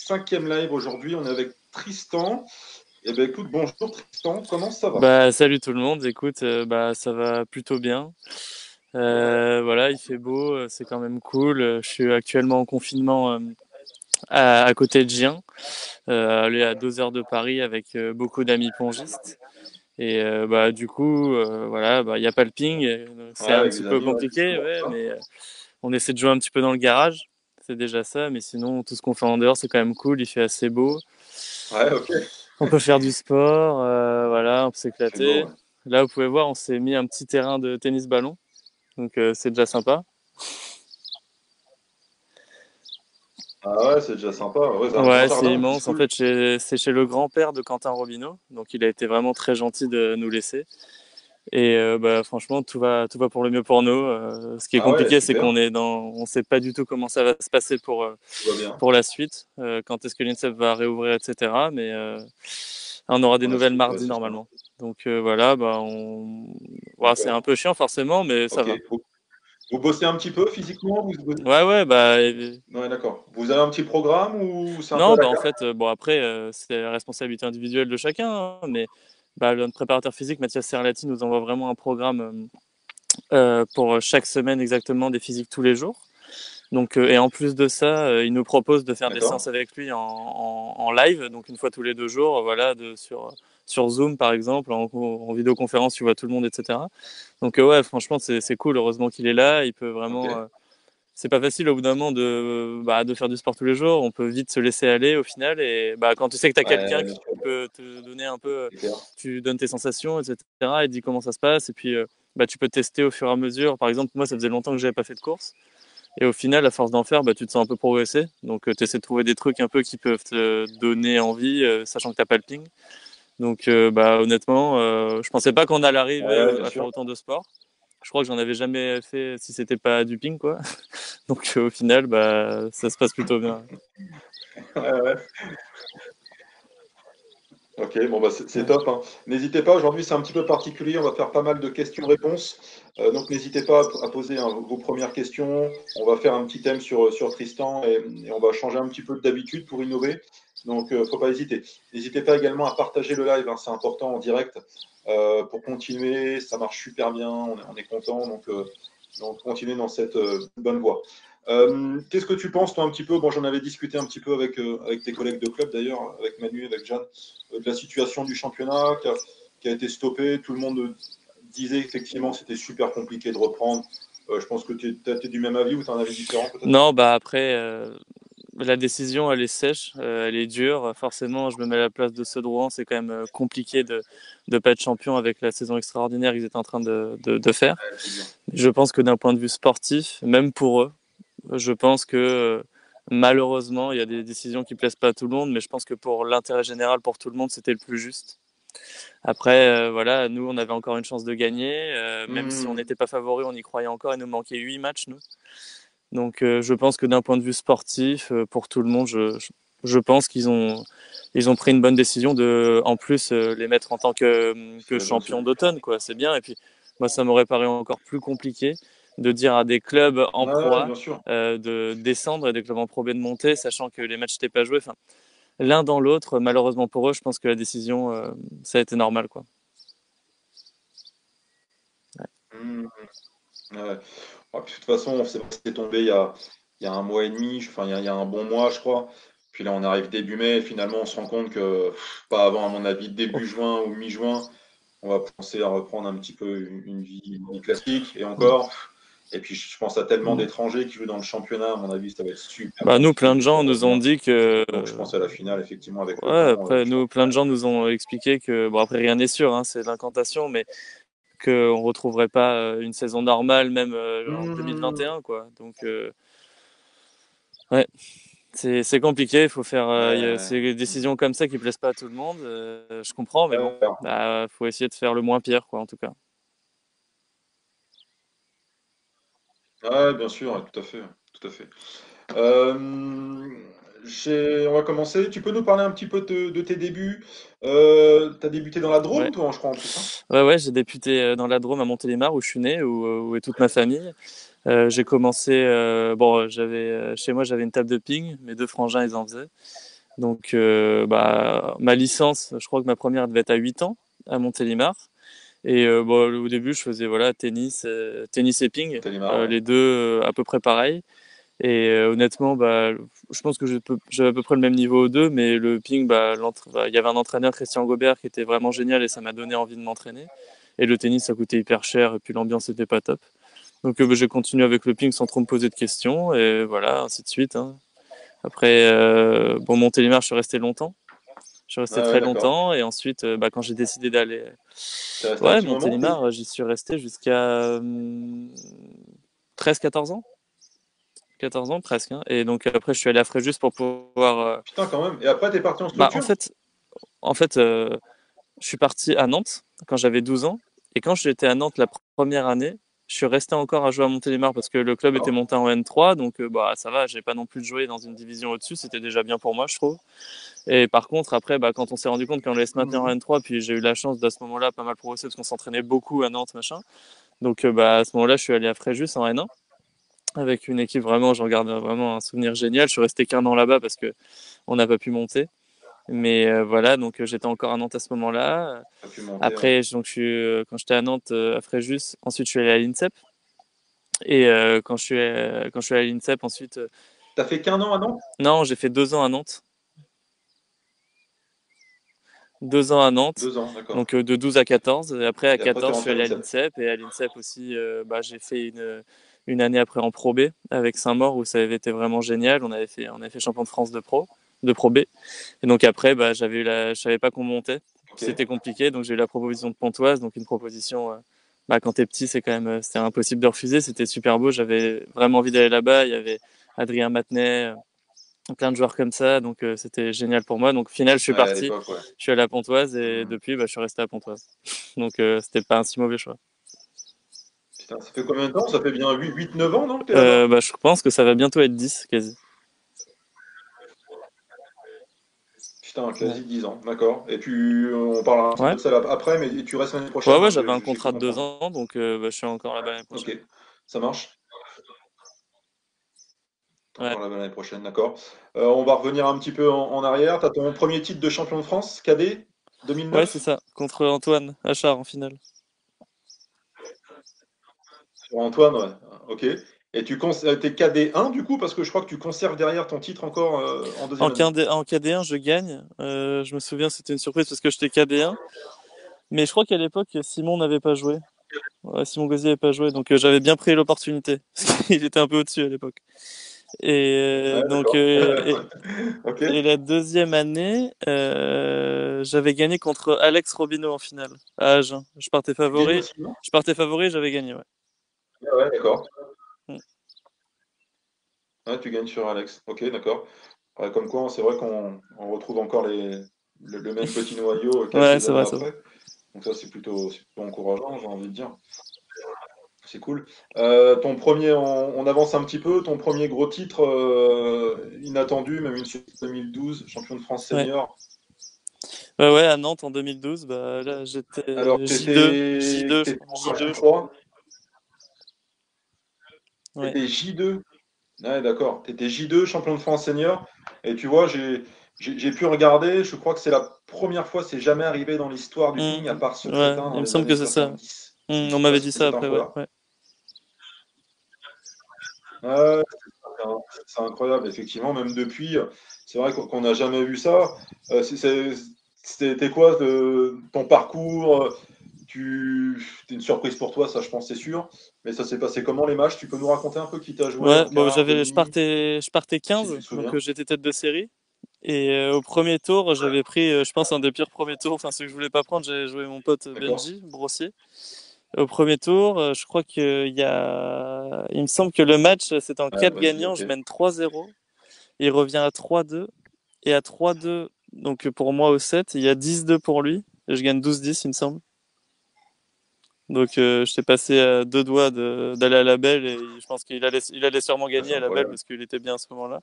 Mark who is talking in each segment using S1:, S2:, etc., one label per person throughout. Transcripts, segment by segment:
S1: 5e live aujourd'hui. On est avec Tristan. Eh ben écoute, bonjour Tristan, comment ça va?
S2: Salut tout le monde. Écoute, ça va plutôt bien. Voilà, il fait beau, c'est quand même cool. Je suis actuellement en confinement à côté de Gien, aller à 2 heures de Paris avec beaucoup d'amis pongistes. Et du coup, voilà, il y a pas le ping, donc
S1: Ouais,
S2: c'est un
S1: avec
S2: petit
S1: des
S2: peu
S1: amis, ouais, c'est
S2: compliqué,
S1: souvent
S2: ouais,
S1: ça.
S2: mais on essaie de jouer un petit peu dans le garage. C'est déjà ça, mais sinon tout ce qu'on fait en dehors, c'est quand même cool. Il fait assez beau.
S1: Ouais, ok.
S2: On peut faire du sport, voilà, on peut
S1: Il fait beau,
S2: s'éclater.
S1: ouais.
S2: Là, vous pouvez voir, on s'est mis un petit terrain de tennis-ballon, donc c'est déjà sympa.
S1: Ah ouais, c'est déjà sympa. Ouais, c'est un grand
S2: Ouais, c'est
S1: jardin, c'est
S2: immense. En
S1: cool.
S2: fait, c'est chez le grand-père de Quentin Robineau, donc il a été vraiment très gentil de nous laisser. Et franchement, tout va pour le mieux pour nous. Ce qui est
S1: Ah ouais,
S2: compliqué, c'est
S1: super,
S2: on sait pas du tout comment ça va se passer
S1: tout va bien.
S2: pour la suite, quand est-ce que l'INSEP va réouvrir, etc. Mais on aura des
S1: Ouais,
S2: nouvelles
S1: ouais,
S2: mardi
S1: c'est ça.
S2: normalement. Donc voilà, voilà, c'est un
S1: D'accord.
S2: peu chiant forcément, mais ça
S1: Ok.
S2: va.
S1: Vous bossez un petit peu physiquement?
S2: Ouais, ouais,
S1: Ouais, d'accord. Vous avez un petit programme ou c'est un peu à
S2: non,
S1: la
S2: en
S1: carte?
S2: fait, bon après, c'est la responsabilité individuelle de chacun, hein, mais notre préparateur physique, Mathias Serlati, nous envoie vraiment un programme pour chaque semaine exactement des physiques tous les jours. Donc, et en plus de ça, il nous propose de faire des
S1: D'accord.
S2: séances avec lui en live, donc une fois tous les 2 jours, voilà, sur Zoom par exemple, en vidéoconférence, tu vois tout le monde, etc. Donc ouais, franchement, c'est cool. Heureusement qu'il est là. Il peut
S1: Ok.
S2: vraiment. C'est pas facile au bout d'un moment de faire du sport tous les jours. On peut vite se laisser aller au final. Et quand tu sais que tu as quelqu'un
S1: Ouais, bien
S2: qui
S1: sûr,
S2: peut te donner un peu,
S1: c'est clair.
S2: tu donnes tes sensations, etc. Et dit comment ça se passe. Et puis tu peux tester au fur et à mesure. Par exemple, moi, ça faisait longtemps que j'avais pas fait de course. Et au final, à force d'en faire, tu te sens un peu progresser. Donc, tu essaies de trouver des trucs un peu qui peuvent te donner envie, sachant que t'as pas le ping. Donc, honnêtement, je pensais pas qu'on allait arriver
S1: Ouais, bien
S2: à faire
S1: sûr.
S2: autant de sport. Je crois que j'en avais jamais fait si c'était pas du ping, quoi. Donc, au final, ça se passe plutôt bien.
S1: Ouais, ouais. Ok, bon bah c'est
S2: Ouais.
S1: top, hein. N'hésitez pas, aujourd'hui c'est un petit peu particulier, on va faire pas mal de questions-réponses. Donc n'hésitez pas à poser vos premières questions. On va faire un petit thème sur Tristan et on va changer un petit peu d'habitude pour innover. Donc faut pas hésiter. N'hésitez pas également à partager le live, hein, c'est important en direct pour continuer. Ça marche super bien, on est content, donc continuez dans cette bonne voie. Qu'est-ce que tu penses, toi, un petit peu? Bon, j'en avais discuté un petit peu avec tes collègues de club, d'ailleurs, avec Manu, avec Jeanne, de la situation du championnat qui a été stoppé. Tout le monde disait effectivement que c'était super compliqué de reprendre. Je pense que tu es du même avis ou tu as un avis différent, peut-être?
S2: Non, après, la décision, elle est sèche, elle est dure. Forcément, je me mets à la place de ceux de Rouen. C'est quand même compliqué de ne pas être champion avec la saison extraordinaire qu'ils étaient en train de faire.
S1: Ouais, c'est dur.
S2: Je pense que d'un point de vue sportif, même pour eux, je pense que malheureusement, il y a des décisions qui plaisent pas à tout le monde, mais je pense que pour l'intérêt général, pour tout le monde, c'était le plus juste. Après, voilà, nous, on avait encore une chance de gagner. Même si on
S1: Mmh.
S2: n'était pas favori, on y croyait encore. Il nous manquait 8 matchs, nous. Donc, je pense que d'un point de vue sportif, pour tout le monde, je pense ils ont pris une bonne décision de, en plus, les mettre en tant que
S1: C'est bien sûr.
S2: champion d'automne, quoi. C'est bien. Et puis, moi, ça m'aurait paru encore plus compliqué de dire à des clubs en
S1: Ouais, ouais,
S2: proie
S1: bien sûr.
S2: de descendre et des clubs en Pro B de monter, sachant que les matchs n'étaient pas joués. Enfin, l'un dans l'autre, malheureusement pour eux, je pense que la décision, ça a été normal, quoi.
S1: Mmh. Ouais. Ah, puis de toute façon, c'est tombé il y a un mois et demi, enfin il y a un bon mois, je crois. Puis là, on arrive début mai, et finalement, on se rend compte que pas avant, à mon avis, début juin ou mi-juin, on va penser à reprendre un petit peu une vie classique, et encore. Et puis, je pense à tellement d'étrangers qui jouent dans le championnat, à mon avis, ça va être super
S2: Nous,
S1: compliqué
S2: plein de
S1: de les faire
S2: gens nous ont
S1: revenir.
S2: dit que
S1: Donc, je pense à la finale, effectivement, avec le
S2: ouais,
S1: temps,
S2: après,
S1: je pense
S2: nous,
S1: que ça
S2: plein
S1: va
S2: de
S1: aller.
S2: gens nous ont expliqué que, bon, après, rien n'est sûr, hein, c'est l'incantation, mais qu'on retrouverait pas une saison normale, même en
S1: Mmh.
S2: 2021, quoi. Donc, ouais, c'est compliqué, il faut faire,
S1: Ouais,
S2: c'est des
S1: ouais.
S2: décisions comme ça qui plaisent pas à tout le monde, je comprends, mais bon,
S1: Ouais,
S2: faut essayer de faire le moins pire, quoi, en tout cas.
S1: ouais, bien sûr, ouais, tout à fait, tout à fait. Euh, on va commencer. Tu peux nous parler un petit peu de tes débuts? Tu as débuté dans la
S2: Ouais,
S1: Drôme, toi, je crois, en plus, hein?
S2: ouais, j'ai débuté dans la Drôme à Montélimar, où je suis né, où est toute ma famille. J'ai commencé, chez moi, j'avais une table de ping, mes deux frangins, ils en faisaient. Donc, ma licence, je crois que ma première devait être à 8 ans à Montélimar. Et au début, je faisais voilà tennis et ping,
S1: Télémar, ouais.
S2: les deux à peu près pareil. Et honnêtement, je pense que j'avais à peu près le même niveau aux deux, mais le ping, il y avait un entraîneur, Christian Gobert, qui était vraiment génial et ça m'a donné envie de m'entraîner. Et le tennis, ça coûtait hyper cher et puis l'ambiance n'était pas top. Donc j'ai continué avec le ping sans trop me poser de questions et voilà, ainsi de suite, hein. Après, Montélimar, je suis resté longtemps. Je suis resté
S1: Ouais, ouais,
S2: très
S1: d'accord.
S2: longtemps et ensuite, quand j'ai décidé d'aller,
S1: T'es resté un
S2: ouais,
S1: petit moment, t'es...
S2: Montélimar, j'y suis resté jusqu'à 13-14 ans. 14 ans presque, hein. Et donc après, je suis allé à Fréjus pour pouvoir.
S1: Putain, quand même. Et après, t'es parti en
S2: Bah, en
S1: structure?
S2: fait, en fait je suis parti à Nantes quand j'avais 12 ans. Et quand j'étais à Nantes la première année, je suis resté encore à jouer à Montélimar parce que le club était
S1: D'accord.
S2: monté en N3. Donc ça va, j'ai pas non plus joué dans une division au-dessus. C'était déjà bien pour moi, je trouve. Et par contre, après, quand on s'est rendu compte qu'on allait se maintenir en
S1: Mhm.
S2: N3, puis j'ai eu la chance d'à ce moment-là pas mal progresser parce qu'on s'entraînait beaucoup à Nantes, machin. Donc à ce moment-là, je suis allé à Fréjus en N1 avec une équipe vraiment, j'en garde vraiment un souvenir génial. Je suis resté qu'un an là-bas parce que on n'a pas pu monter. Mais voilà, donc j'étais encore à Nantes à ce moment-là.
S1: T'as pu monter, ouais.
S2: Après, donc, quand j'étais à Nantes, à Fréjus, ensuite je suis allé à l'INSEP. Et quand je suis allé à l'INSEP, ensuite,
S1: T'as fait qu'un an à Nantes?
S2: non, j'ai fait 2 ans à Nantes. 2 ans à Nantes,
S1: 2 ans, d'accord.
S2: donc de 12 à 14. Et après, à
S1: Et après, t'es
S2: 14, je suis
S1: rentré à
S2: allé à
S1: l'INSEP.
S2: l'INSEP. Et à l'INSEP aussi, j'ai fait une année après en Pro B avec Saint-Maur où ça avait été vraiment génial. On avait fait champion de France de Pro B. Et donc après, je savais pas qu'on montait.
S1: Ok.
S2: C'était compliqué, donc j'ai eu la proposition de Pontoise, donc une proposition. Quand t'es petit, c'était impossible de refuser. C'était super beau. J'avais vraiment envie d'aller là-bas. Il y avait Adrien Matenet, plein de joueurs comme ça, donc c'était génial pour moi. Donc au final, je suis
S1: Ouais, à
S2: parti.
S1: l'époque, ouais.
S2: Je suis allé à Pontoise et
S1: Mhm.
S2: depuis, je suis resté à Pontoise. Donc c'était pas un si mauvais choix.
S1: Putain, ça fait combien de temps? Ça fait bien 8, 9 ans, non, que t'es là-bas?
S2: Je pense que ça va bientôt être 10 quasi.
S1: Putain,
S2: Ouais.
S1: quasi 10 ans, d'accord. Et on parlera un petit peu
S2: Ouais.
S1: de ça après, mais tu restes l'année
S2: Ouais,
S1: prochaine,
S2: ouais,
S1: hein,
S2: j'avais un
S1: j'ai pu
S2: contrat de deux
S1: comprendre.
S2: ans, donc je suis encore là-bas l'année
S1: Ok,
S2: prochaine.
S1: ça marche.
S2: Ouais.
S1: Encore là-bas l'année prochaine, d'accord. On va revenir un petit peu en arrière. Tu as ton premier titre de champion de France, cadet,
S2: Ouais, c'est
S1: 2009,
S2: ça. Contre Antoine Achard en finale.
S1: sur Antoine, ouais. Ok. Et t'es cadet 1 du coup, parce que je crois que tu conserves derrière ton titre encore en deuxième année.
S2: En KD1, je gagne. Je me souviens, c'était une surprise parce que j'étais KD1. Mais je crois qu'à l'époque, Simon n'avait pas joué. Ouais, Simon Gauzy n'avait pas joué, donc j'avais bien pris l'opportunité. Parce qu'il était un peu au-dessus à l'époque. Et
S1: Ouais,
S2: donc,
S1: d'accord. Ok.
S2: et la deuxième année, j'avais gagné contre Alex Robineau en finale à Agen.
S1: Tu gagnes aussi, non?
S2: Je partais favori, j'avais gagné, ouais.
S1: Ah ouais, d'accord.
S2: Mm.
S1: Ouais, tu gagnes sur Alex. Ok, d'accord. Ouais, comme quoi, c'est vrai qu'on retrouve encore le même petit noyau
S2: Ouais,
S1: quelques
S2: c'est
S1: années
S2: vrai, c'est vrai.
S1: après. Donc ça, c'est plutôt encourageant, j'ai envie de dire. C'est cool. Ton premier, on avance un petit peu, ton premier gros titre inattendu, même une sur 2012, champion de France
S2: Ouais.
S1: senior.
S2: Ouais, ouais, à Nantes en 2012, là
S1: Alors,
S2: j'étais J2, je
S1: t'étais
S2: crois.
S1: quoi,
S2: J2, je crois.
S1: J3?
S2: Ouais.
S1: T'étais J2? Ouais, d'accord. Tu étais J2, champion de France senior. Et tu vois, j'ai pu regarder, je crois que c'est la première fois, c'est jamais arrivé dans l'histoire du ping, à part ce
S2: Ouais,
S1: crétin
S2: il
S1: dans
S2: me
S1: les
S2: semble
S1: années
S2: que c'est ça.
S1: 70. Je
S2: On
S1: sais pas
S2: m'avait
S1: si
S2: dit
S1: c'était
S2: ça
S1: cette
S2: après, ouais.
S1: info-là.
S2: Ouais.
S1: Ouais, c'est incroyable, effectivement, même depuis, c'est vrai qu'on n'a jamais vu ça. C'était quoi ton parcours? C'était une surprise pour toi, ça je pense, c'est sûr. Mais ça s'est passé comment les matchs? Tu peux nous raconter un peu qui t'a joué
S2: Ouais,
S1: en quart, demi,
S2: je partais
S1: si tu
S2: 15,
S1: te
S2: donc
S1: souviens?
S2: j'étais tête de série. Et au premier tour, j'avais pris, je pense, un des pires premiers tours. Enfin, ce que je voulais pas prendre, j'avais joué mon pote
S1: D'accord?
S2: Benji Brossier. Au premier tour, je crois il me semble que le match, c'était en
S1: Ouais,
S2: 4
S1: Benji,
S2: gagnants.
S1: ok.
S2: Je mène 3-0. Il revient à 3-2. Et à 3-2, donc pour moi au 7, il y a 10-2 pour lui. Et je gagne 12-10, il me semble. Donc j'étais passé à deux doigts d'aller à la belle. Et je pense il allait sûrement
S1: Ah, c'est
S2: gagner à la belle
S1: incroyable.
S2: parce qu'il était bien à ce moment-là.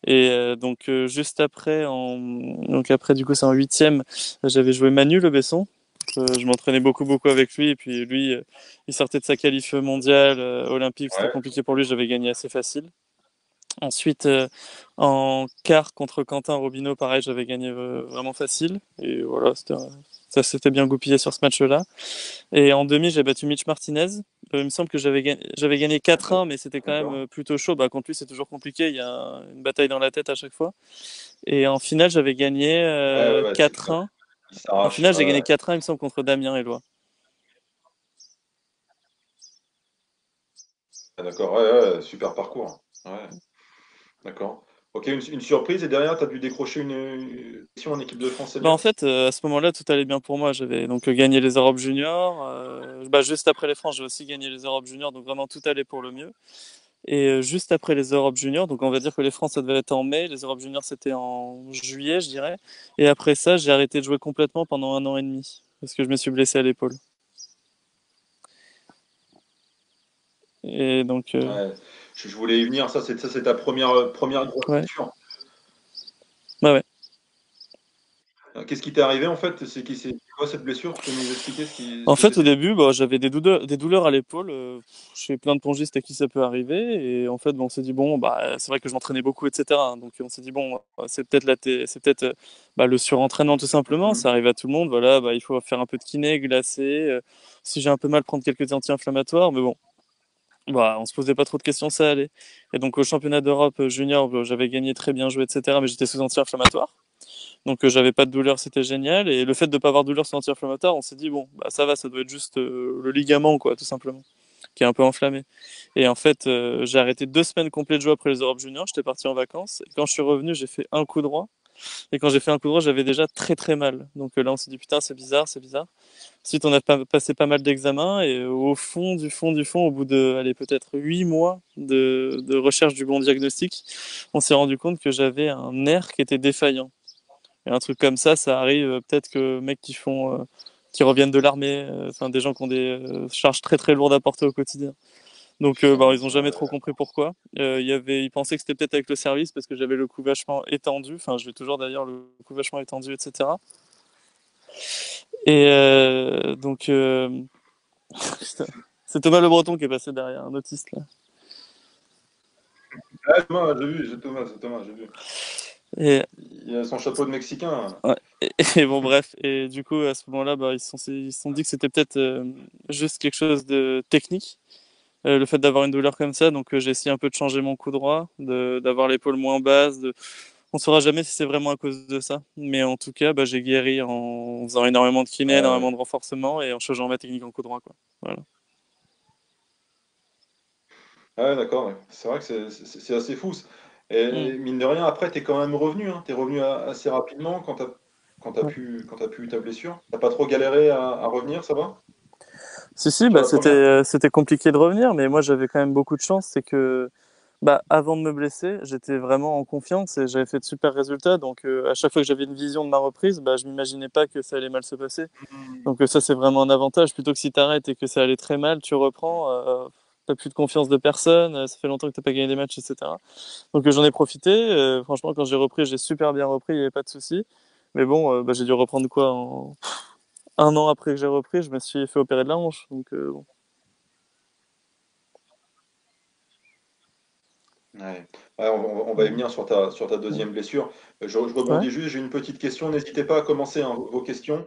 S2: Et donc juste après, donc après du coup c'est en huitième, j'avais joué Manu Le Besson. Je m'entraînais beaucoup beaucoup avec lui et puis lui, il sortait de sa qualif mondiale olympique, c'était
S1: Ouais.
S2: compliqué pour lui, j'avais gagné assez facile. Ensuite, en quart contre Quentin Robineau, pareil, j'avais gagné vraiment facile. Et voilà, ça s'était bien goupillé sur ce match-là. Et en demi, j'ai battu Mitch Martinez. Il me semble que j'avais gagné 4-1, mais c'était quand même
S1: D'accord.
S2: plutôt chaud. Bah, contre lui, c'est toujours compliqué. Il y a une bataille dans la tête à chaque fois. Et en finale, j'avais gagné
S1: Ouais, c'est clair.
S2: 4-1.
S1: Il
S2: En
S1: s'arrache.
S2: finale,
S1: Ouais,
S2: j'ai gagné
S1: ouais.
S2: 4-1, il me semble, contre Damien Eloi.
S1: Ah, d'accord, ouais, ouais, super parcours. Ouais, d'accord. Ok, une surprise, et derrière, tu as dû décrocher une mission en équipe de France
S2: Bah, en
S1: senior?
S2: fait, à ce moment-là, tout allait bien pour moi. J'avais donc gagné les Europes juniors. Bah, juste après les France, j'ai aussi gagné les Europes juniors. Donc vraiment, tout allait pour le mieux. Et juste après les Europes juniors, donc on va dire que les France, ça devait être en mai. Les Europes juniors, c'était en juillet, je dirais. Et après ça, j'ai arrêté de jouer complètement pendant 1 an et demi. Parce que je me suis blessé à l'épaule. Et donc,
S1: Ouais, je voulais y venir. Ça, c'est ta première grosse
S2: ouais.
S1: blessure.
S2: Ouais, ouais.
S1: Qu'est-ce qui t'est arrivé en fait? C'est quoi cette blessure? Tu peux nous expliquer ce
S2: En
S1: que
S2: fait, au
S1: c'était?
S2: début, bah, j'avais des douleurs à l'épaule. Chez plein de pongistes à qui ça peut arriver. Et en fait, bah, on s'est dit, bon, bah, c'est vrai que je m'entraînais beaucoup, etc. Donc, on s'est dit, bon, c'est peut-être bah, le surentraînement tout simplement.
S1: Mhm.
S2: Ça arrive à tout le monde. Voilà, bah, il faut faire un peu de kiné, glacer. Si j'ai un peu mal, prendre quelques anti-inflammatoires. Mais bon, bah, on se posait pas trop de questions, ça allait. Et donc, au championnat d'Europe junior, bah, j'avais gagné très bien joué, etc. Mais j'étais sous anti-inflammatoire. Donc j'avais pas de douleur, c'était génial. Et le fait de pas avoir de douleur sur l'anti-inflammatoire, on s'est dit bon, bah ça va, ça doit être juste le ligament quoi, tout simplement, qui est un peu enflammé. Et en fait, j'ai arrêté 2 semaines complètes de jeu après les Europes juniors. J'étais parti en vacances. Et quand je suis revenu, j'ai fait un coup droit. Et quand j'ai fait un coup droit, j'avais déjà très très mal. Donc là, on s'est dit putain, c'est bizarre, c'est bizarre. Ensuite, on a passé pas mal d'examens et au fond du fond du fond, au bout de, allez, peut-être 8 mois de recherche du bon diagnostic, on s'est rendu compte que j'avais un nerf qui était défaillant. Et un truc comme ça arrive peut-être que mecs qui reviennent de l'armée, enfin des gens qui ont des charges très très lourdes à porter au quotidien. Donc bah,
S1: Putain,
S2: ils ont jamais trop compris pourquoi. Ils pensaient que c'était peut-être avec le service parce que j'avais le cou vachement étendu. Enfin, je l'ai toujours d'ailleurs le cou vachement étendu, etc. Et donc putain, c'est Thomas Le Breton qui est passé derrière, un autiste là.
S1: ah, Thomas, j'ai vu, c'est Thomas, j'ai vu.
S2: Et,
S1: Il a son chapeau de Mexicain.
S2: ouais, et bon bref. Et du coup à ce moment-là, bah, ils se sont dit que c'était peut-être juste quelque chose de technique. Le fait d'avoir une douleur comme ça, donc j'ai essayé un peu de changer mon coup droit, d'avoir l'épaule moins basse. On saura jamais si c'est vraiment à cause de ça, mais en tout cas, bah, j'ai guéri en faisant énormément de kiné,
S1: Ouais,
S2: énormément
S1: ouais.
S2: de renforcement et en changeant ma technique en coup droit, quoi. Voilà.
S1: Ouais, d'accord, ouais. C'est vrai que c'est assez fou.
S2: Mm.
S1: Et mine de rien, après, tu es quand même revenu, hein. Tu es revenu assez rapidement
S2: Ouais.
S1: quand t'as pu eu ta blessure. T'as pas trop galéré à revenir, ça va?
S2: Si si,
S1: Sur
S2: bah
S1: la première?
S2: c'était compliqué de revenir, mais moi j'avais quand même beaucoup de chance, c'est que bah avant de me blesser, j'étais vraiment en confiance et j'avais fait de super résultats, donc à chaque fois que j'avais une vision de ma reprise, bah je m'imaginais pas que ça allait mal se passer.
S1: Mhm.
S2: Donc ça c'est vraiment un avantage. Plutôt que si t'arrêtes et que ça allait très mal, tu reprends, t'as plus de confiance de personne, ça fait longtemps que t'as pas gagné des matchs, etc. Donc j'en ai profité. Franchement, quand j'ai repris, j'ai super bien repris, il n'y avait pas de souci. Mais bon, bah, j'ai dû reprendre quoi en 1 an après que j'ai repris, je me suis fait opérer de la hanche. Donc bon.
S1: Ouais. Ouais, on va y venir sur ta deuxième blessure. Je
S2: Ouais.
S1: rebondis juste, j'ai une petite question. N'hésitez pas à commencer hein, vos questions.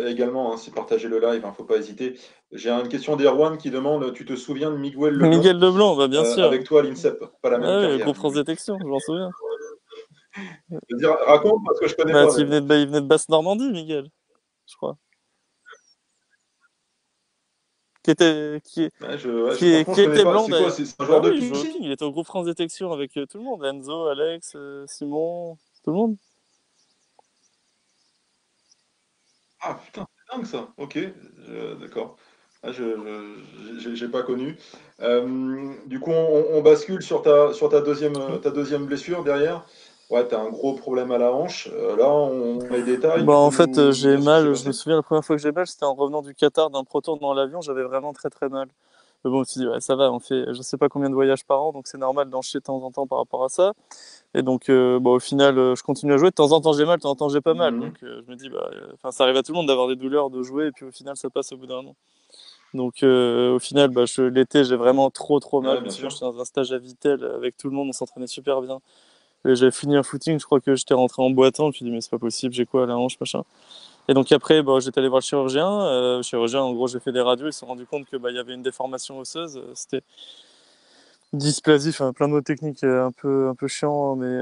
S1: Également, hein, si partagez le live, il faut pas hésiter. J'ai une question d'Erwan qui demande, tu te souviens de Miguel Leblanc
S2: Miguel Leblanc, bah bien sûr.
S1: avec toi à l'INSEP? Pas la même
S2: Ah oui,
S1: carrière,
S2: groupe France
S1: j'imagine.
S2: Détection, je m'en souviens.
S1: Je veux dire, raconte parce que je connais
S2: Bah,
S1: pas. Mais...
S2: il venait de Basse-Normandie, Miguel, je crois.
S1: Ouais, franchement,
S2: Qui
S1: je connais
S2: était
S1: pas.
S2: blanc
S1: C'est quoi?
S2: d'ailleurs.
S1: C'est un
S2: Bah
S1: joueur de
S2: oui, il
S1: ping
S2: jouait au
S1: aussi?
S2: ping, il était au groupe France Détection avec tout le monde, Enzo, Alex, Simon, tout le monde.
S1: Ah putain, c'est dingue ça. Ok, d'accord. Ah, j'ai pas connu. Du coup, on bascule sur ta deuxième blessure derrière. Ouais, t'as un gros problème à la hanche. Là, on a les détails.
S2: Bah
S1: Tu peux
S2: en fait,
S1: nous
S2: j'ai
S1: dire ce qui s'est
S2: mal, je me
S1: passé?
S2: souviens la première fois que j'ai mal, c'était en revenant du Qatar d'un pro tour dans l'avion, j'avais vraiment très très mal. Mais bon, on s'est dit, ouais, ça va, on fait je sais pas combien de voyages par an, donc c'est normal d'en chier de temps en temps par rapport à ça. Et donc, bon, au final, je continue à jouer. De temps en temps, j'ai mal, de temps en temps, j'ai pas mal.
S1: Mhm.
S2: Donc, je me dis, bah, enfin, ça arrive à tout le monde d'avoir des douleurs, de jouer, et puis au final, ça passe au bout d'un an. Donc au final, l'été, j'ai vraiment trop mal.
S1: Ouais,
S2: Je me
S1: bien
S2: souviens,
S1: sûr.
S2: j'étais dans un stage à Vittel avec tout le monde, on s'entraînait super bien. Et j'avais fini un footing, je crois que j'étais rentré en boitant. Je me suis dit, mais c'est pas possible, j'ai quoi à la hanche, machin. Et donc après, j'étais allé voir le chirurgien. Le chirurgien, en gros, j'ai fait des radios. Ils se sont rendus compte que il y avait une déformation osseuse. C'était dysplasie, enfin plein de mots techniques un peu chiants, mais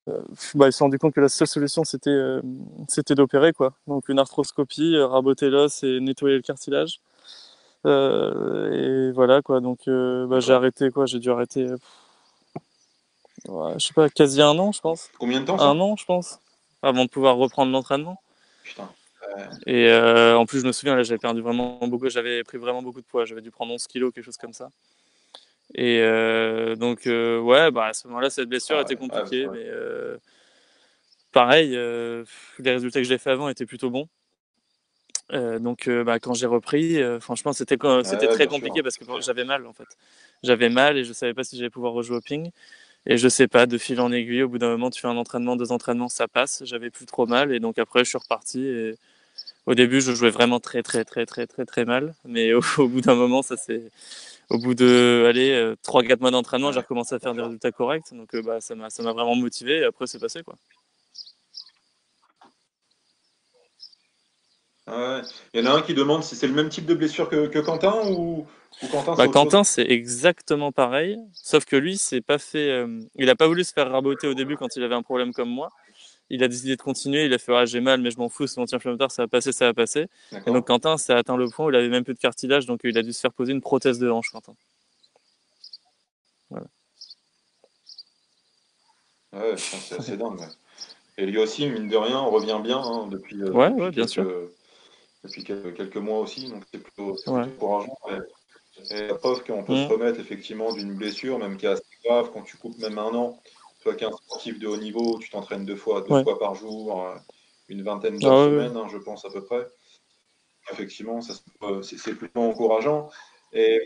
S2: ils se sont rendus compte que la seule solution c'était d'opérer quoi. Donc une arthroscopie, raboter l'os et nettoyer le cartilage. Et voilà quoi. Donc j'ai
S1: D'accord.
S2: arrêté quoi. J'ai dû arrêter, je sais pas, quasi un an je pense.
S1: Combien de temps
S2: Un
S1: ça?
S2: an je pense, avant de pouvoir reprendre l'entraînement.
S1: Putain.
S2: Et en plus je me souviens là j'avais perdu vraiment beaucoup, j'avais pris vraiment beaucoup de poids. J'avais dû prendre 11 kilos quelque chose comme ça. Et donc ouais, à ce moment-là cette blessure
S1: Ah
S2: était
S1: ouais, ouais, c'est
S2: compliquée,
S1: vrai.
S2: mais pareil, les résultats que j'ai fait avant étaient plutôt bons. Donc quand j'ai repris, franchement c'était
S1: Ouais,
S2: très
S1: bien
S2: compliqué
S1: sûr.
S2: parce que j'avais mal en fait. J'avais mal et je savais pas si j'allais pouvoir rejouer au ping. Et je sais pas, de fil en aiguille, au bout d'un moment tu fais un entraînement, deux entraînements, ça passe. J'avais plus trop mal et donc après je suis reparti. Et au début je jouais vraiment très mal, mais au bout d'un moment au bout de 3-4 mois d'entraînement, j'ai
S1: Ouais,
S2: recommencé à faire des
S1: d'accord.
S2: résultats corrects. Donc ça m'a vraiment motivé et après c'est passé quoi.
S1: Ouais. Il y en a un qui demande si c'est le même type de blessure que Quentin ou Quentin c'est autre
S2: Quentin,
S1: chose.
S2: c'est exactement pareil, sauf que lui, c'est pas fait. Il a pas voulu se faire raboter au début quand il avait un problème comme moi. Il a décidé de continuer. Il a fait j'ai mal, mais je m'en fous. C'est mon anti-inflammatoire, ça va passer, ça va passer. Et donc
S1: D'accord?
S2: Quentin, ça a atteint le point où il avait même plus de cartilage, donc il a dû se faire poser une prothèse de hanche, Quentin. Voilà.
S1: Ouais, putain, c'est assez dingue. Ouais. Et lui aussi, mine de rien, on revient bien hein, depuis,
S2: Ouais, ouais, bien sûr.
S1: quelques mois aussi, donc c'est
S2: Ouais.
S1: plutôt encourageant. Et la preuve qu'on peut se
S2: Mm.
S1: remettre effectivement d'une blessure, même qui est assez grave, quand tu coupes même un an, toi qui es un sportif de haut niveau, tu t'entraînes deux
S2: Ouais.
S1: fois par jour, une vingtaine
S2: Ah
S1: d'heures
S2: ouais, ouais.
S1: semaine, hein, je pense à peu près. Effectivement, c'est plutôt encourageant. Et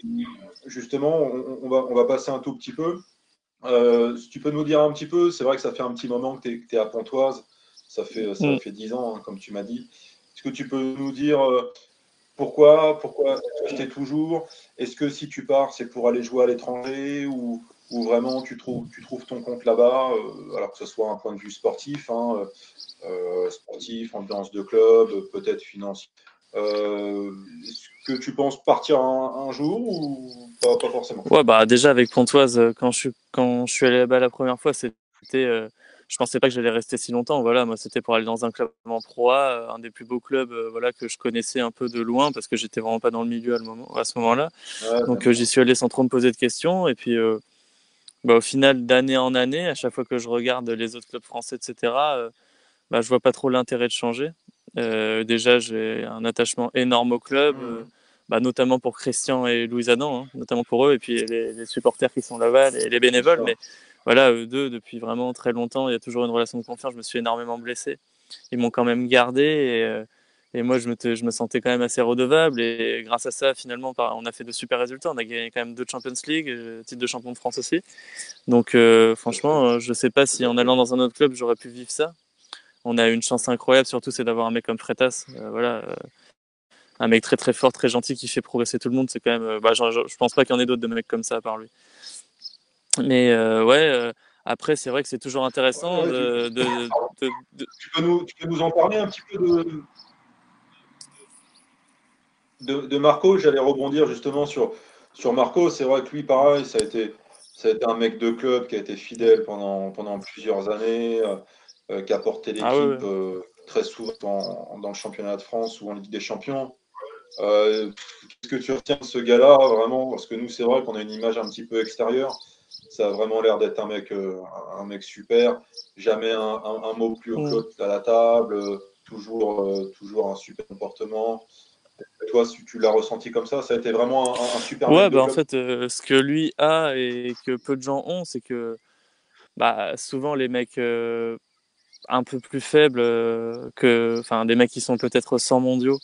S1: justement, on va passer un tout petit peu. Si tu peux nous dire un petit peu, c'est vrai que ça fait un petit moment que tu es, à Pontoise, ça
S2: Mm.
S1: fait 10 ans, hein, comme tu m'as dit. Est-ce que tu peux nous dire pourquoi rester toujours? Est-ce que si tu pars, c'est pour aller jouer à l'étranger ou vraiment tu trouves ton compte là-bas, alors que ce soit un point de vue sportif, hein, sportif, ambiance de club, peut-être financier. Est-ce que tu penses partir un jour ou pas forcément?
S2: Ouais, déjà avec Pontoise, quand je suis allé là-bas la première fois, je pensais pas que j'allais rester si longtemps. Voilà, moi c'était pour aller dans un club en Pro A, un des plus beaux clubs, voilà que je connaissais un peu de loin parce que j'étais vraiment pas dans le milieu à ce moment-là.
S1: Ouais, bien
S2: Donc
S1: sûr.
S2: j'y suis allé sans trop me poser de questions et puis au final d'année en année, à chaque fois que je regarde les autres clubs français, etc. Je vois pas trop l'intérêt de changer. Déjà, j'ai un attachement énorme au club,
S1: Mmh.
S2: notamment pour Christian et Louis Adam, hein, notamment pour eux, et puis les supporters qui sont là-bas, les
S1: Bien
S2: bénévoles. Mais
S1: sûr.
S2: voilà, eux deux, depuis vraiment très longtemps, il y a toujours une relation de confiance. Je me suis énormément blessé. Ils m'ont quand même gardé et moi, je me sentais quand même assez redevable. Et grâce à ça, finalement, on a fait de super résultats. On a gagné quand même 2 Champions League, titre de champion de France aussi. Donc,
S1: Tout à fait.
S2: franchement, je sais pas si
S1: Tout à
S2: en
S1: fait.
S2: allant dans un autre club, j'aurais pu vivre ça. On a une chance incroyable, surtout, c'est d'avoir un mec comme Freitas. Voilà, un mec très très fort, très gentil qui fait progresser tout le monde. C'est quand même, je pense pas qu'il y en ait d'autres de mecs comme ça à part lui. Mais ouais, après, c'est vrai que c'est toujours
S1: Ouais,
S2: intéressant
S1: ouais, tu peux nous en parler un petit peu de Marco. J'allais rebondir justement sur Marco. C'est vrai que lui, pareil, ça a été un mec de club qui a été fidèle pendant plusieurs années, qui a porté
S2: Ah ouais,
S1: l'équipe
S2: ouais.
S1: très souvent dans le championnat de France ou en Ligue des Champions. Qu'est-ce que tu retiens de ce gars-là, vraiment? Parce que nous, c'est vrai qu'on a une image un petit peu extérieure. Ça a vraiment l'air d'être un mec super. Jamais un mot plus haut que
S2: Mm.
S1: l'autre à la table. Toujours un super comportement. Et toi, si tu l'as ressenti comme ça a été vraiment un super mec
S2: Ouais,
S1: de
S2: en
S1: club.
S2: fait, ce que lui a et que peu de gens ont, c'est que souvent les mecs un peu plus faibles enfin des mecs qui sont peut-être sans mondiaux,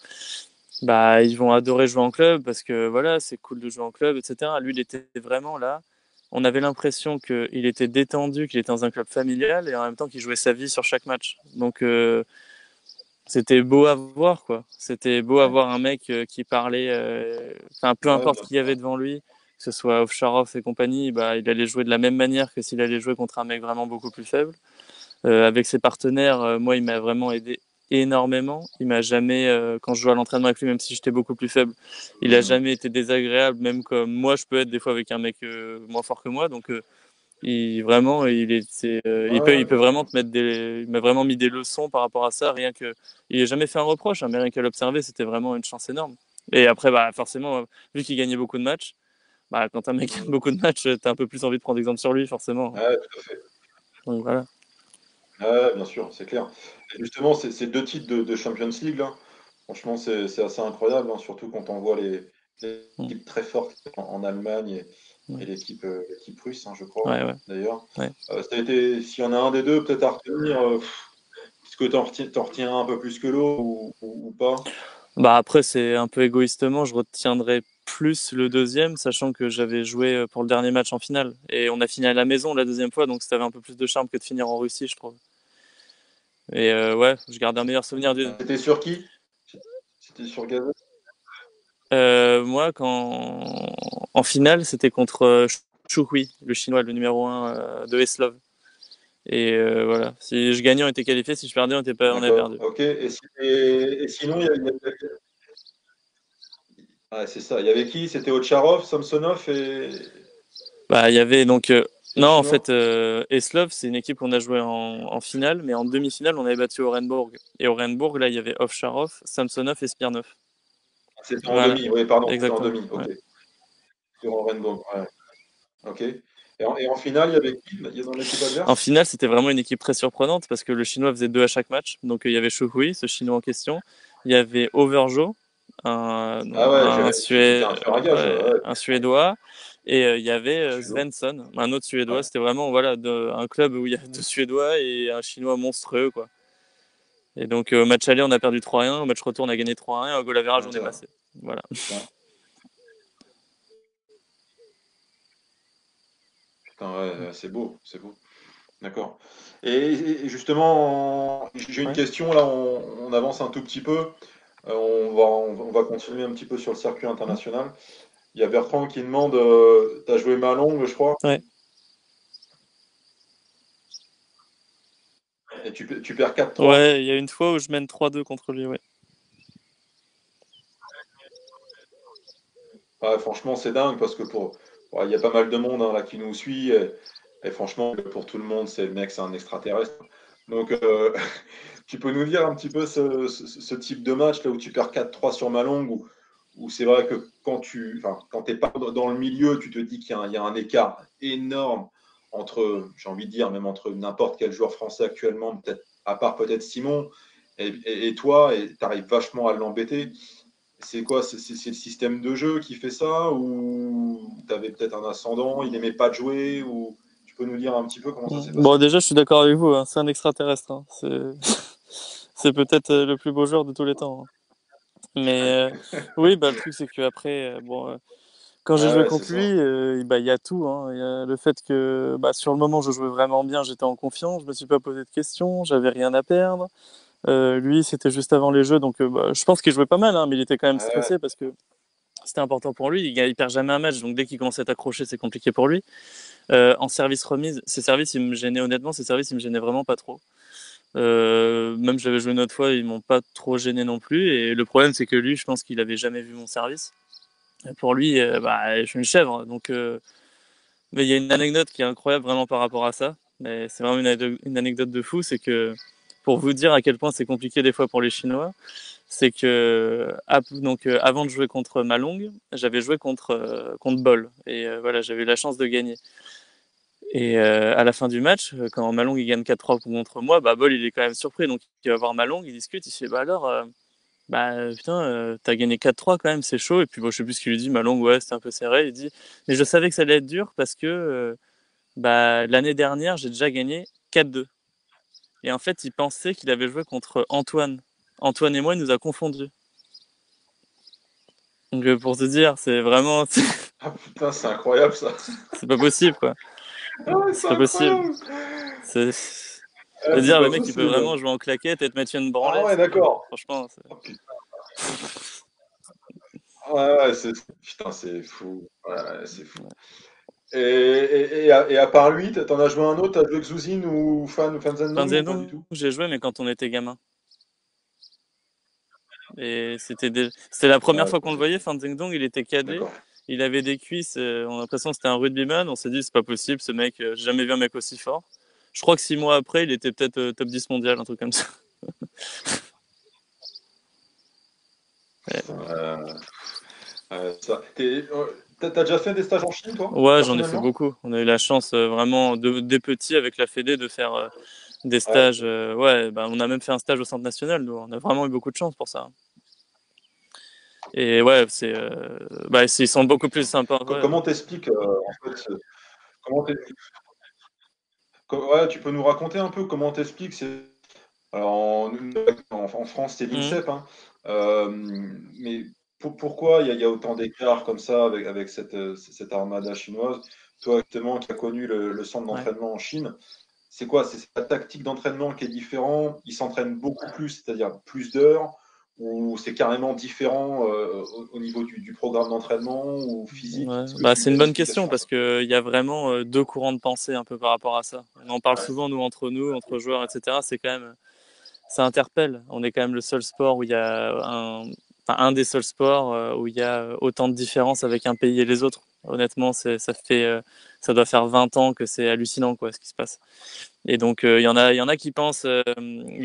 S2: ils vont adorer jouer en club parce que voilà, c'est cool de jouer en club, etc. Lui, il était vraiment là. On avait l'impression qu'il était détendu, qu'il était dans un club familial et en même temps qu'il jouait sa vie sur chaque match. Donc c'était beau à voir, quoi. C'était beau à voir un mec qui parlait, enfin, peu
S1: Ouais,
S2: importe
S1: bien
S2: qui y avait devant lui, que ce soit Ovcharov et compagnie, bah, il allait jouer de la même manière que s'il allait jouer contre un mec vraiment beaucoup plus faible. Avec ses partenaires, moi, il m'a vraiment aidé énormément. Il m'a jamais, quand je jouais à l'entraînement avec lui, même si j'étais beaucoup plus faible, il a
S1: sûr.
S2: jamais été désagréable, même comme moi, je peux être des fois avec un mec moins fort que moi. Donc, vraiment, il
S1: Ouais,
S2: peut
S1: bien sûr.
S2: vraiment te mettre il m'a vraiment mis des leçons par rapport à ça. Rien que, il n'a jamais fait un reproche, hein, mais rien qu'à l'observer, c'était vraiment une chance énorme. Et après, bah, forcément, vu qu'il gagnait beaucoup de matchs, bah, quand un mec gagne beaucoup de matchs, t'as un peu plus envie de prendre exemple sur lui, forcément.
S1: Ouais, tout à fait.
S2: Donc voilà.
S1: Ouais, bien sûr, c'est clair. Et justement, ces 2 titres de Champions League là, franchement, c'est assez incroyable, hein, surtout quand on voit les
S2: Mm.
S1: équipes très fortes en Allemagne
S2: Ouais,
S1: et l'équipe russe, hein, je crois,
S2: ouais, ouais.
S1: d'ailleurs.
S2: Ouais.
S1: Ça a été, s'il y en a un des 2 peut-être à retenir, est-ce que tu retiens un peu plus que l'autre ou pas?
S2: Bah après, c'est un peu égoïstement, je retiendrai plus le deuxième, sachant que j'avais joué pour le dernier match en finale. Et on a fini à la maison la deuxième fois, donc ça avait un peu plus de charme que de finir en Russie, je trouve. Et ouais, je garde un meilleur souvenir du.
S1: C'était sur qui? C'était sur Gazet?
S2: Moi, en finale, c'était contre Chu Hui, le chinois, le numéro un de Eslov. Et voilà, si je gagnais, on était qualifié, si je perdais, on avait
S1: D'accord,
S2: perdu.
S1: OK. Et sinon, c'est ça. Il y avait qui? C'était Ovtcharov, Samsonov
S2: Bah, il y avait donc
S1: et le
S2: non, en
S1: Chinois?
S2: fait, Eslov, c'est une équipe qu'on a joué en finale, mais en demi-finale, on avait battu Orenbourg. Et Orenbourg, là, il y avait Ovcharov, Samsonov et Spirnov.
S1: C'était en
S2: Voilà,
S1: demi, oui, pardon, c'était en
S2: exactement.
S1: demi.
S2: Ouais.
S1: OK. Sur Orenburg, ouais. OK. Et en finale, il y avait qui dans l'équipe
S2: En
S1: adverse?
S2: finale, c'était vraiment une équipe très surprenante parce que le Chinois faisait deux à chaque match. Donc, il y avait Shuhui, ce Chinois en question. Il y avait Overjo,
S1: Ah ouais, c'était un tueur à gage, ouais,
S2: Un Suédois. Et il y avait
S1: Chinois.
S2: Svensson, un autre Suédois.
S1: Ouais,
S2: C'était vraiment voilà, un club où il y avait deux Suédois et un Chinois monstrueux, quoi. Et donc, au match aller, on a perdu 3-1. Au match retour, on a gagné 3-1. Au goal average, on est
S1: tiens,
S2: passé. Voilà.
S1: putain, putain, ouais, ouais, c'est beau, c'est beau. D'accord. Et justement, j'ai une
S2: Ouais.
S1: question, là, on avance un tout petit peu. On va continuer un petit peu sur le circuit international. Il y a Bertrand qui demande, tu as joué Malong, je crois,
S2: Ouais.
S1: et tu perds 4-3.
S2: Ouais, il y a une fois où je mène 3-2 contre lui, ouais.
S1: Ouais, franchement, c'est dingue parce que ouais, il y a pas mal de monde hein, là qui nous suit et franchement, pour tout le monde, c'est le mec, c'est un extraterrestre. Donc, tu peux nous dire un petit peu ce type de match là où tu perds 4-3 sur Malong où c'est vrai que quand t'es pas dans le milieu, tu te dis qu'il y a un écart énorme entre, j'ai envie de dire, même entre n'importe quel joueur français actuellement, peut-être à part peut-être Simon et toi, et tu arrives vachement à l'embêter. C'est quoi? C'est le système de jeu qui fait ça? Ou tu avais peut-être un ascendant, il n'aimait pas de jouer? Ou tu peux nous dire un petit peu comment ça s'est
S2: Bon,
S1: passé?
S2: déjà, je suis d'accord avec vous, hein, c'est un extraterrestre, hein. C'est peut-être le plus beau joueur de tous les temps, hein. Mais oui, bah, le truc, c'est que après, quand j'ai
S1: Ah
S2: joué
S1: ouais, c'est
S2: contre lui,
S1: ça.
S2: bah, il y a tout, hein. Il y a le fait que bah, sur le moment, je jouais vraiment bien, j'étais en confiance, je me suis pas posé de questions, j'avais rien à perdre. Lui, c'était juste avant les jeux, donc bah, je pense qu'il jouait pas mal, hein, mais il était quand même
S1: Ah ouais,
S2: stressé parce que c'était important pour lui. Il perd jamais un match, donc dès qu'il commence à être accroché, c'est compliqué pour lui. En service remise, ses services, ils me gênaient honnêtement, ses services, ils me gênaient vraiment pas trop. Même j'avais joué une autre fois, ils m'ont pas trop gêné non plus. Et le problème, c'est que lui, je pense qu'il avait jamais vu mon service. Et pour lui, bah, je suis une chèvre. Donc, mais il y a une anecdote qui est incroyable vraiment par rapport à ça. Mais c'est vraiment une anecdote de fou, c'est que pour vous dire à quel point c'est compliqué des fois pour les Chinois, c'est que avant de jouer contre Malong, j'avais joué contre Bol et voilà, j'avais eu la chance de gagner. Et à la fin du match, quand Malong il gagne 4-3 contre moi, bah Bol il est quand même surpris, donc il va voir Malong, il discute, il fait bah alors, bah putain, t'as gagné 4-3 quand même, c'est chaud. Et puis bon, je sais plus ce qu'il lui dit, Malong, ouais, c'était un peu serré. Il dit, mais je savais que ça allait être dur parce que bah l'année dernière j'ai déjà gagné 4-2. Et en fait, il pensait qu'il avait joué contre Antoine. Antoine et moi, il nous a confondus. Donc pour te dire, c'est vraiment,
S1: ah putain, c'est incroyable ça.
S2: c'est pas possible quoi.
S1: Ah ouais,
S2: C'est
S1: c'est
S2: pas possible.
S1: incroyable.
S2: C'est Je veux
S1: C'est
S2: dire, le
S1: pas
S2: mec, il peut
S1: possible.
S2: vraiment jouer en claquette et te mettre une
S1: Ah
S2: branlette.
S1: ouais, d'accord.
S2: Franchement,
S1: Oh, ouais, putain, c'est fou. Ouais, c'est fou. Et à part lui, t'en as joué un autre? T'as joué Xuzin ou Fan Zhendong ou pas du
S2: Fanzeno,
S1: tout?
S2: j'ai joué, mais quand on était gamin. Et c'était la première
S1: Ouais,
S2: fois qu'on le voyait. Fan Zhendong, il était cadet.
S1: d'accord.
S2: Il avait des cuisses. On a l'impression que c'était un rugbyman. On s'est dit, c'est pas possible, ce mec. J'ai jamais vu un mec aussi fort. Je crois que 6 mois après, il était peut-être top 10 mondial, un truc comme ça.
S1: Putain, t'as déjà fait des stages en Chine, toi,
S2: Ouais, j'en ai fait
S1: personnellement?
S2: beaucoup. On a eu la chance vraiment des petits avec la Fédé de faire des
S1: Ouais.
S2: stages. Ouais, bah, on a même fait un stage au Centre national. Nous. On a vraiment eu beaucoup de chance pour ça. Et ouais, ils sont beaucoup plus sympas. Ouais.
S1: Comment t'expliques, en fait, comment ouais, tu peux nous raconter un peu comment t'expliques? Alors, en France, c'est
S2: Mhm.
S1: l'INSEP, hein. Mais pourquoi il y a autant d'écart comme ça avec cette armada chinoise? Toi, justement, qui as connu le centre
S2: Ouais.
S1: d'entraînement en Chine, c'est quoi? C'est la tactique d'entraînement qui est différente? Ils s'entraînent beaucoup plus, c'est-à-dire plus d'heures? Ou c'est carrément différent au niveau du programme d'entraînement ou physique?
S2: Ouais.
S1: Est-ce que
S2: Bah,
S1: tu
S2: c'est
S1: as
S2: une
S1: une
S2: bonne question
S1: explication à
S2: parce
S1: ça?
S2: que il y a vraiment deux courants de pensée un peu par rapport à ça. On en parle
S1: Ouais.
S2: souvent nous, entre joueurs, etc. C'est quand même, ça interpelle. On est quand même le seul sport où il y a un des seuls sports où il y a autant de différences avec un pays et les autres. Honnêtement, ça doit faire 20 ans que c'est hallucinant quoi ce qui se passe. Et donc il y en a qui pensent,
S1: Ouais,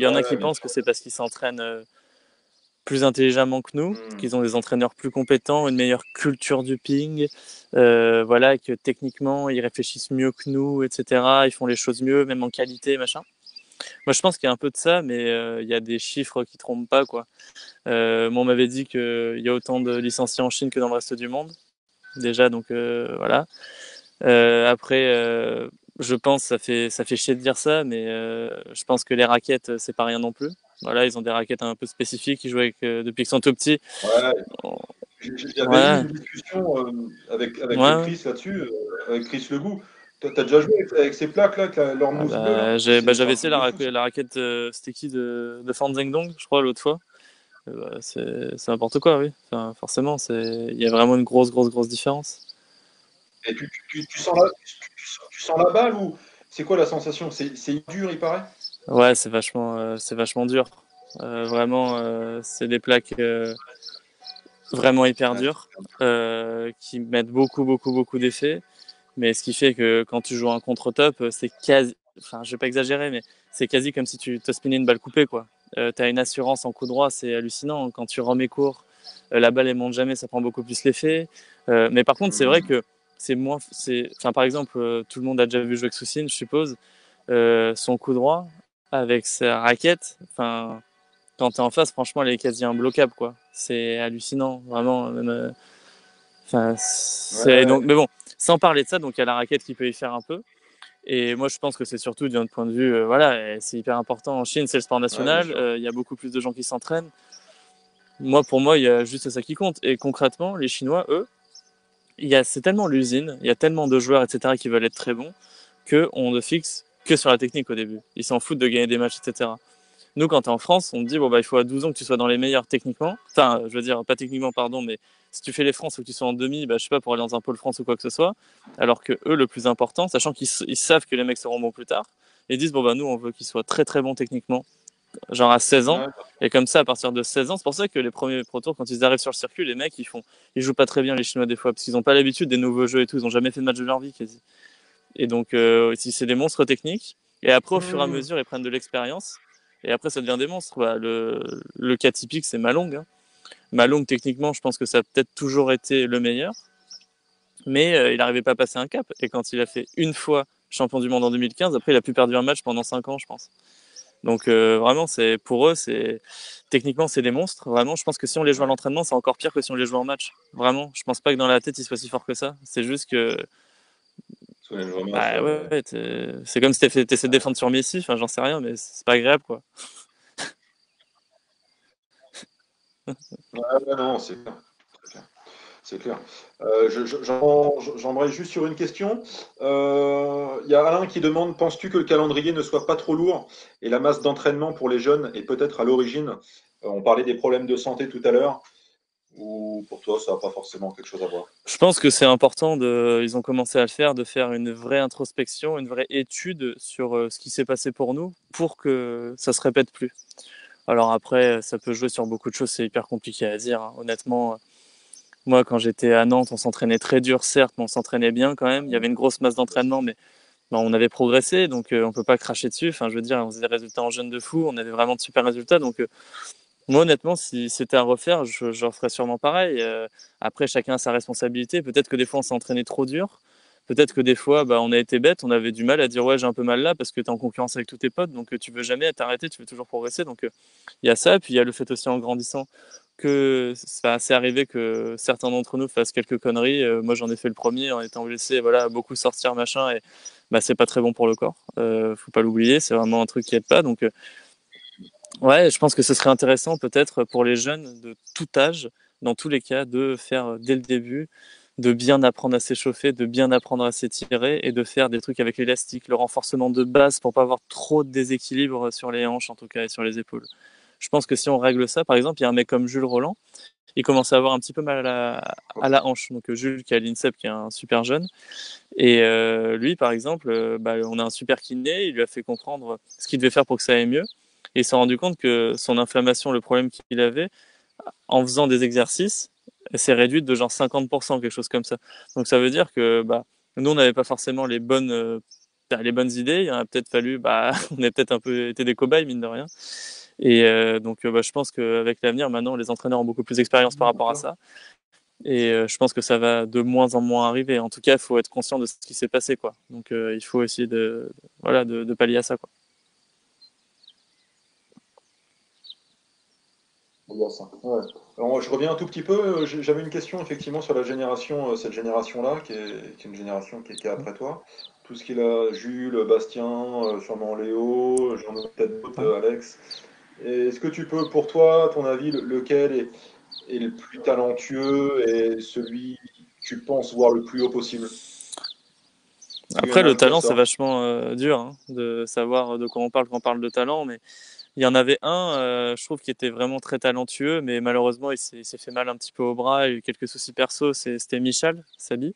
S1: bien
S2: que
S1: sûr.
S2: c'est parce qu'ils s'entraînent plus intelligemment que nous,
S1: Hmm.
S2: qu'ils ont des entraîneurs plus compétents, une meilleure culture du ping, voilà, que techniquement ils réfléchissent mieux que nous, etc. Ils font les choses mieux, même en qualité, machin. Moi, je pense qu'il y a un peu de ça, mais il y a des chiffres qui trompent pas, quoi. Moi, on m'avait dit qu'il y a autant de licenciés en Chine que dans le reste du monde, déjà, donc voilà. Après, je pense, ça fait chier de dire ça, mais je pense que les raquettes, c'est pas rien non plus. Voilà, ils ont des raquettes un peu spécifiques, ils jouent depuis qu'ils sont tout petits.
S1: Ouais, j'avais eu
S2: Ouais,
S1: une discussion avec
S2: ouais.
S1: Chris là-dessus, avec Chris Legout. T'as déjà joué avec ces plaques là, avec leur
S2: Ah
S1: mousse bleue là?
S2: bah,
S1: C'est
S2: j'avais
S1: un
S2: essayé
S1: truc de fou ça.
S2: la raquette, c'était qui de Fan Zhendong, je crois, l'autre fois. Bah, c'est n'importe quoi, oui. Enfin, forcément, il y a vraiment une grosse, grosse, grosse différence.
S1: Et tu sens tu sens la balle ou c'est quoi la sensation? C'est dur, il paraît?
S2: Ouais, c'est vachement dur. Vraiment, c'est des plaques vraiment hyper
S1: Ouais,
S2: dures qui mettent beaucoup, beaucoup, beaucoup d'effets. Mais ce qui fait que quand tu joues un contre-top, c'est quasi, enfin, je vais pas exagérer, mais c'est quasi comme si tu te spinnais une balle coupée, quoi. Tu as une assurance en coup droit, c'est hallucinant. Quand tu remets court, la balle elle monte jamais, ça prend beaucoup plus l'effet. Mais par contre, c'est vrai
S1: hmm,
S2: que enfin, par exemple, tout le monde a déjà vu jouer avec Soussine, je suppose. Son coup droit avec sa raquette, enfin, quand tu es en face, franchement, elle est quasi imbloquable, quoi. C'est hallucinant, vraiment. Même, enfin,
S1: ouais,
S2: mais bon, sans parler de ça, donc il y a la raquette qui peut y faire un peu. Et moi, je pense que c'est surtout d'un point de vue, voilà, c'est hyper important. En Chine, c'est le sport
S1: ouais, bien
S2: national.
S1: sûr.
S2: Il y a beaucoup plus de gens qui s'entraînent. Pour moi, il y a juste ça qui compte. Et concrètement, les Chinois, eux, c'est tellement l'usine, il y a tellement de joueurs, etc., qui veulent être très bons, qu'on ne fixe que sur la technique au début. Ils s'en foutent de gagner des matchs, etc. Nous, quand tu es en France, on te dit, bon, bah, il faut à 12 ans que tu sois dans les meilleurs techniquement. Enfin, je veux dire, pas techniquement, pardon, mais si tu fais les France, il faut que tu sois en demi, bah, je sais pas, pour aller dans un pôle France ou quoi que ce soit. Alors que eux, le plus important, sachant qu'ils savent que les mecs seront bons plus tard, ils disent, bon, bah, nous, on veut qu'ils soient très, très bons techniquement, genre à 16 ans.
S1: Ouais,
S2: Et comme ça, à partir de 16 ans, c'est pour ça que les premiers Pro Tours, quand ils arrivent sur le circuit, les mecs, ils jouent pas très bien, les Chinois, des fois, parce qu'ils ont pas l'habitude des nouveaux jeux et tout. Ils ont jamais fait de match de leur vie, quasi. Et donc, c'est des monstres techniques. Et après, au fur et à
S1: hmm,
S2: mesure, ils prennent de l'expérience. Et après, ça devient des monstres. Bah, le cas typique, c'est Malong. Hein. Malong, techniquement, je pense que ça a peut-être toujours été le meilleur. Mais il n'arrivait pas à passer un cap. Et quand il a fait une fois champion du monde en 2015, après, il a plus perdu un match pendant 5 ans, je pense. Donc, vraiment, pour eux, techniquement, c'est des monstres. Vraiment, je pense que si on les joue à
S1: ouais.
S2: l'entraînement, c'est encore pire que si on les joue en match. Vraiment, je pense pas que dans la tête, ils soient si forts que ça. C'est juste que
S1: Sur les vrais matchs,
S2: bah
S1: ouais,
S2: ouais, c'est comme si t'essaies de défendre sur Messi, enfin j'en sais rien, mais c'est pas agréable quoi.
S1: ouais, ouais, non, c'est clair. C'est clair. J'embraye juste sur une question. Il y a Alain qui demande, penses-tu que le calendrier ne soit pas trop lourd et la masse d'entraînement pour les jeunes est peut-être à l'origine? On parlait des problèmes de santé tout à l'heure, ou pour toi, ça n'a pas forcément quelque chose à voir?
S2: Je pense que c'est important ils ont commencé à le faire, de faire une vraie introspection, une vraie étude sur ce qui s'est passé pour nous, pour que ça se répète plus. Alors après, ça peut jouer sur beaucoup de choses, c'est hyper compliqué à dire, hein. Honnêtement, moi, quand j'étais à Nantes, on s'entraînait très dur, certes, mais on s'entraînait bien quand même. Il y avait une grosse masse d'entraînement, mais on avait progressé, donc on peut pas cracher dessus. Enfin, je veux dire, on faisait des résultats en jeunes de fou, on avait vraiment de super résultats, donc moi, honnêtement, si c'était à refaire, je referais sûrement pareil. Après, chacun a sa responsabilité. Peut-être que des fois, on s'est entraîné trop dur. Peut-être que des fois, on a été bête, on avait du mal à dire ouais, j'ai un peu mal là parce que tu es en concurrence avec tous tes potes, donc tu veux jamais t'arrêter, tu veux toujours progresser. Donc il y a ça, puis il y a le fait aussi en grandissant que c'est arrivé que certains d'entre nous fassent quelques conneries. Moi, j'en ai fait le premier en étant blessé, voilà, beaucoup sortir machin, et c'est pas très bon pour le corps. Faut pas l'oublier, c'est vraiment un truc qui aide pas. Donc ouais, je pense que ce serait intéressant peut-être pour les jeunes de tout âge, dans tous les cas, de faire dès le début, de bien apprendre à s'échauffer, de bien apprendre à s'étirer et de faire des trucs avec l'élastique, le renforcement de base pour pas avoir trop de déséquilibre sur les hanches en tout cas et sur les épaules. Je pense que si on règle ça, par exemple, il y a un mec comme Jules Roland, il commence à avoir un petit peu mal à la hanche. Donc Jules qui est à l'INSEP, qui est un super jeune, et lui par exemple, on a un super kiné, il lui a fait comprendre ce qu'il devait faire pour que ça aille mieux. Et il s'est rendu compte que son inflammation, le problème qu'il avait, en faisant des exercices, s'est réduite de genre 50%, quelque chose comme ça. Donc ça veut dire que nous, on n'avait pas forcément les bonnes idées. Il en a peut-être fallu, on a peut-être un peu été des cobayes, mine de rien. Et donc je pense qu'avec l'avenir, maintenant, les entraîneurs ont beaucoup plus d'expérience par rapport à ça. Et je pense que ça va de moins en moins arriver. En tout cas, il faut être conscient de ce qui s'est passé, quoi. Donc il faut essayer de pallier à ça, quoi.
S1: Il y a ça. Ouais. Alors, je reviens un tout petit peu. J'avais une question effectivement sur la génération, cette génération-là, qui est une génération qui est après toi. Tout ce qui est là, Jules, Bastien, sûrement Léo, j'en ai peut-être d'autres,
S2: Ouais.
S1: Alex. Est-ce que tu peux, pour toi, à ton avis, lequel est le plus talentueux et celui que tu penses voir le plus haut possible? Est-ce qu'il y en
S2: Après,
S1: a
S2: le
S1: un qui
S2: talent, c'est
S1: ressort?
S2: vachement dur, hein, de savoir de quoi on parle quand on parle de talent. Mais il y en avait un, je trouve, qui était vraiment très talentueux, mais malheureusement, il s'est fait mal un petit peu au bras, il a eu quelques soucis perso. C'était Michel Sabi,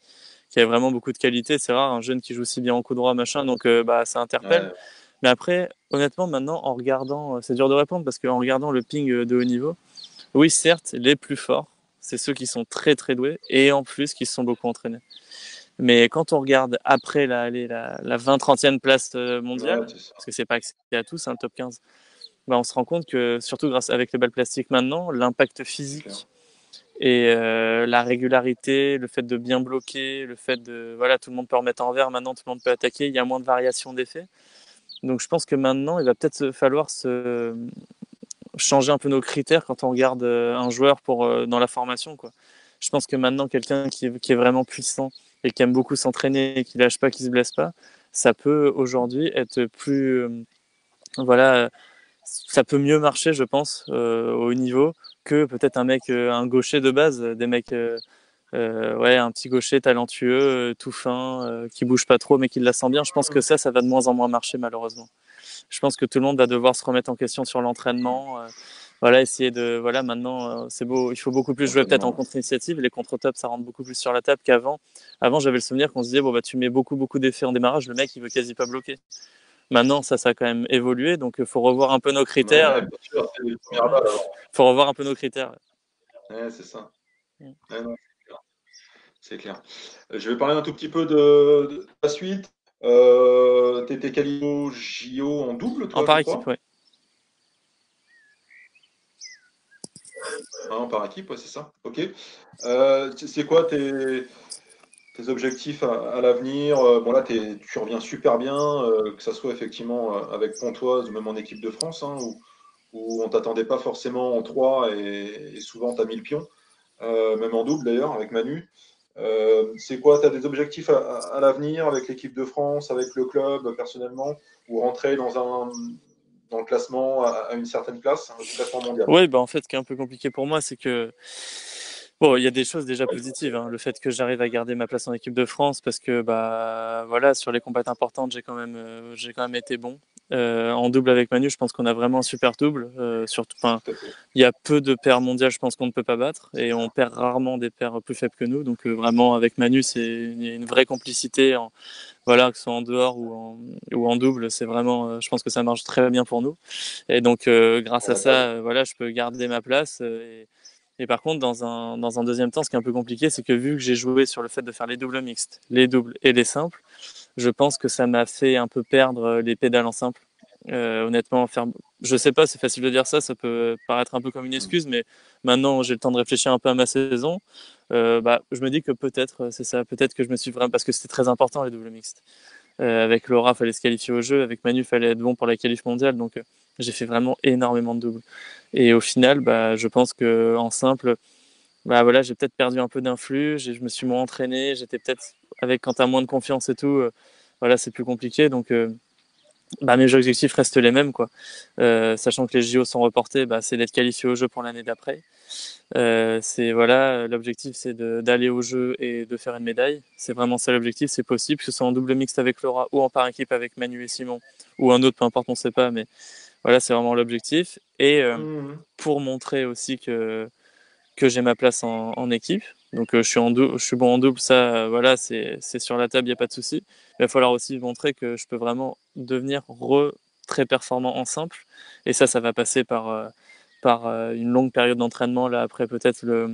S2: qui avait vraiment beaucoup de qualité. C'est rare, un jeune qui joue si bien en coup droit, machin, donc ça interpelle.
S1: Ouais,
S2: Mais après, honnêtement, maintenant, en regardant, c'est dur de répondre parce qu'en regardant le ping de haut niveau, oui, certes, les plus forts, c'est ceux qui sont très très doués et en plus qui se sont beaucoup entraînés. Mais quand on regarde après la 20-30e place
S1: ouais,
S2: mondiale,
S1: c'est ça.
S2: parce que c'est pas accès à tous, hein, le top 15, on se rend compte que, surtout grâce avec les balles plastiques maintenant, l'impact
S1: C'est clair.
S2: physique et la régularité, le fait de bien bloquer, le fait de, voilà, tout le monde peut remettre en verre maintenant, tout le monde peut attaquer, il y a moins de variations d'effets. Donc je pense que maintenant, il va peut-être falloir changer un peu nos critères quand on regarde un joueur dans la formation, quoi. Je pense que maintenant, quelqu'un qui est vraiment puissant et qui aime beaucoup s'entraîner et qui lâche pas, qui se blesse pas, ça peut aujourd'hui être plus, voilà, ça peut mieux marcher, je pense, au haut niveau que peut-être un mec, un gaucher de base, des mecs, ouais, un petit gaucher talentueux, tout fin, qui bouge pas trop, mais qui la sent bien. Je pense que ça va de moins en moins marcher, malheureusement. Je pense que tout le monde va devoir se remettre en question sur l'entraînement. Voilà, essayer de, voilà, maintenant, c'est beau, il faut beaucoup plus jouer peut-être en
S1: Complètement.
S2: contre-initiative. Les contre-tops, ça rentre beaucoup plus sur la table qu'avant. Avant, j'avais le souvenir qu'on se disait, bon, tu mets beaucoup, beaucoup d'effets en démarrage, le mec, il veut quasi pas bloquer. Maintenant, ça a quand même évolué, donc il faut revoir un peu nos
S1: Ouais,
S2: critères.
S1: bien sûr, c'est les premières
S2: Ouais.
S1: balles avant.
S2: Faut revoir un peu nos critères.
S1: Ouais, c'est ça.
S2: Ouais.
S1: Ouais, non, c'est clair. C'est clair. Je vais parler un tout petit peu de la suite. Tu étais qualifié au JO en double,
S2: En
S1: toi, je
S2: par équipe,
S1: crois.
S2: ouais.
S1: Hein, par équipe, ouais, c'est ça. Ok. C'est quoi tes objectifs à l'avenir? Bon, là, tu reviens super bien, que ça soit effectivement avec Pontoise ou même en équipe de France, hein, où on t'attendait pas forcément en 3 et souvent tu as mis le pion, même en double d'ailleurs, avec Manu. C'est quoi? Tu as des objectifs à l'avenir avec l'équipe de France, avec le club personnellement, ou rentrer dans le classement à une certaine place, hein, le classement mondial?
S2: Ouais, en fait, ce qui est un peu compliqué pour moi, c'est que Bon, il y a des choses déjà positives, hein. Le fait que j'arrive à garder ma place en équipe de France, parce que bah voilà, sur les compètes importantes, j'ai quand même été bon. En double avec Manu, je pense qu'on a vraiment un super double. Surtout, enfin,
S1: Tout à fait.
S2: il y a peu de paires mondiales, je pense qu'on ne peut pas battre, et on perd rarement des paires plus faibles que nous. Donc vraiment, avec Manu, c'est une vraie complicité. Voilà, que ce soit en dehors ou en double, c'est vraiment, je pense que ça marche très bien pour nous. Et donc, grâce
S1: On
S2: à
S1: a pas de-
S2: ça, voilà, je peux garder ma place. Et par contre, dans un deuxième temps, ce qui est un peu compliqué, c'est que vu que j'ai joué sur le fait de faire les doubles mixtes, les doubles et les simples, je pense que ça m'a fait un peu perdre les pédales en simple. Honnêtement, je sais pas, c'est facile de dire ça peut paraître un peu comme une excuse, mais maintenant j'ai le temps de réfléchir un peu à ma saison. Bah, je me dis que peut-être c'est ça, peut-être que je me suis vraiment parce que c'était très important les doubles mixtes. Avec Laura, fallait se qualifier au jeu. Avec Manu, fallait être bon pour la qualif mondiale. Donc, j'ai fait vraiment énormément de doubles. Et au final, bah, je pense que en simple, bah voilà, j'ai peut-être perdu un peu d'influx. Je me suis moins entraîné. J'étais peut-être avec quand t'as moins de confiance et tout. Voilà, c'est plus compliqué. Donc, bah, mes objectifs restent les mêmes, quoi. Sachant que les JO sont reportés, bah, c'est d'être qualifié au jeu pour l'année d'après. C'est voilà, l'objectif c'est d'aller au jeu et de faire une médaille. C'est vraiment ça l'objectif, c'est possible, que ce soit en double mixte avec Laura ou en par équipe avec Manu et Simon ou un autre, peu importe, on sait pas, mais voilà, c'est vraiment l'objectif. Et
S1: Mhm.
S2: pour montrer aussi que j'ai ma place en équipe. Donc je suis bon en double, ça voilà, c'est sur la table, il y a pas de souci. Il va falloir aussi montrer que je peux vraiment devenir très performant en simple. Et ça va passer par une longue période d'entraînement là après peut-être le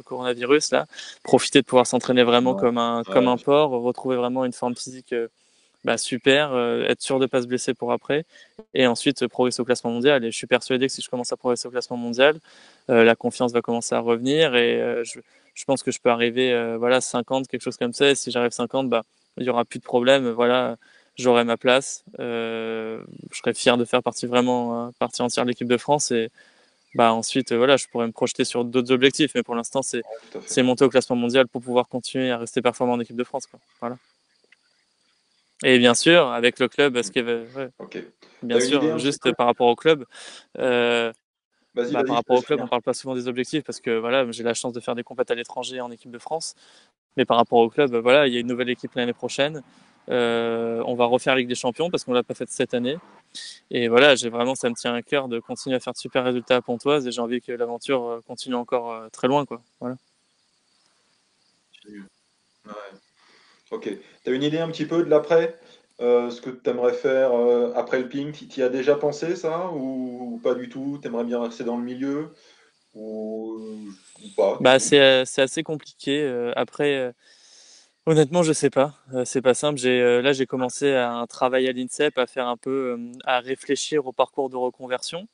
S2: coronavirus là, profiter de pouvoir s'entraîner vraiment
S1: Ouais.
S2: comme un
S1: Ouais.
S2: porc, retrouver vraiment une forme physique bah, super, être sûr de pas se blesser pour après, et ensuite progresser au classement mondial. Et je suis persuadé que si je commence à progresser au classement mondial, la confiance va commencer à revenir, et je pense que je peux arriver voilà 50, quelque chose comme ça. Et si j'arrive 50, bah il y aura plus de problème. Voilà, j'aurai ma place. Je serai fier de faire partie entière de l'équipe de France, et bah ensuite voilà, je pourrais me projeter sur d'autres objectifs. Mais pour l'instant,
S1: Tout à fait.
S2: c'est monter au classement mondial pour pouvoir continuer à rester performant en équipe de France, quoi. Voilà. Et bien sûr, avec le club, ouais,
S1: Ok. Tu
S2: bien
S1: as une idée
S2: sûr,
S1: un petit
S2: juste
S1: peu?
S2: par rapport au club, euh,
S1: Vas-y,
S2: bah, par
S1: vas-y, je te
S2: rapport au
S1: laisse
S2: club,
S1: finir.
S2: on parle pas souvent des objectifs parce que voilà, j'ai la chance de faire des compètes à l'étranger en équipe de France. Mais par rapport au club, voilà, il y a une nouvelle équipe l'année prochaine. On va refaire la Ligue des Champions parce qu'on l'a pas faite cette année. Et voilà, ça me tient à cœur de continuer à faire de super résultats à Pontoise, et j'ai envie que l'aventure continue encore très loin, quoi. Voilà.
S1: Ouais. Ok. Tu as une idée un petit peu de l'après? Ce que tu aimerais faire après le ping? Tu y as déjà pensé ça? Ou pas du tout? Tu aimerais bien rester dans le milieu? Ou pas du
S2: Bah,
S1: tout?
S2: c'est assez compliqué. Après, honnêtement, je sais pas. C'est pas simple. Là, j'ai commencé un travail à l'INSEP, à faire un peu, à réfléchir au parcours de reconversion.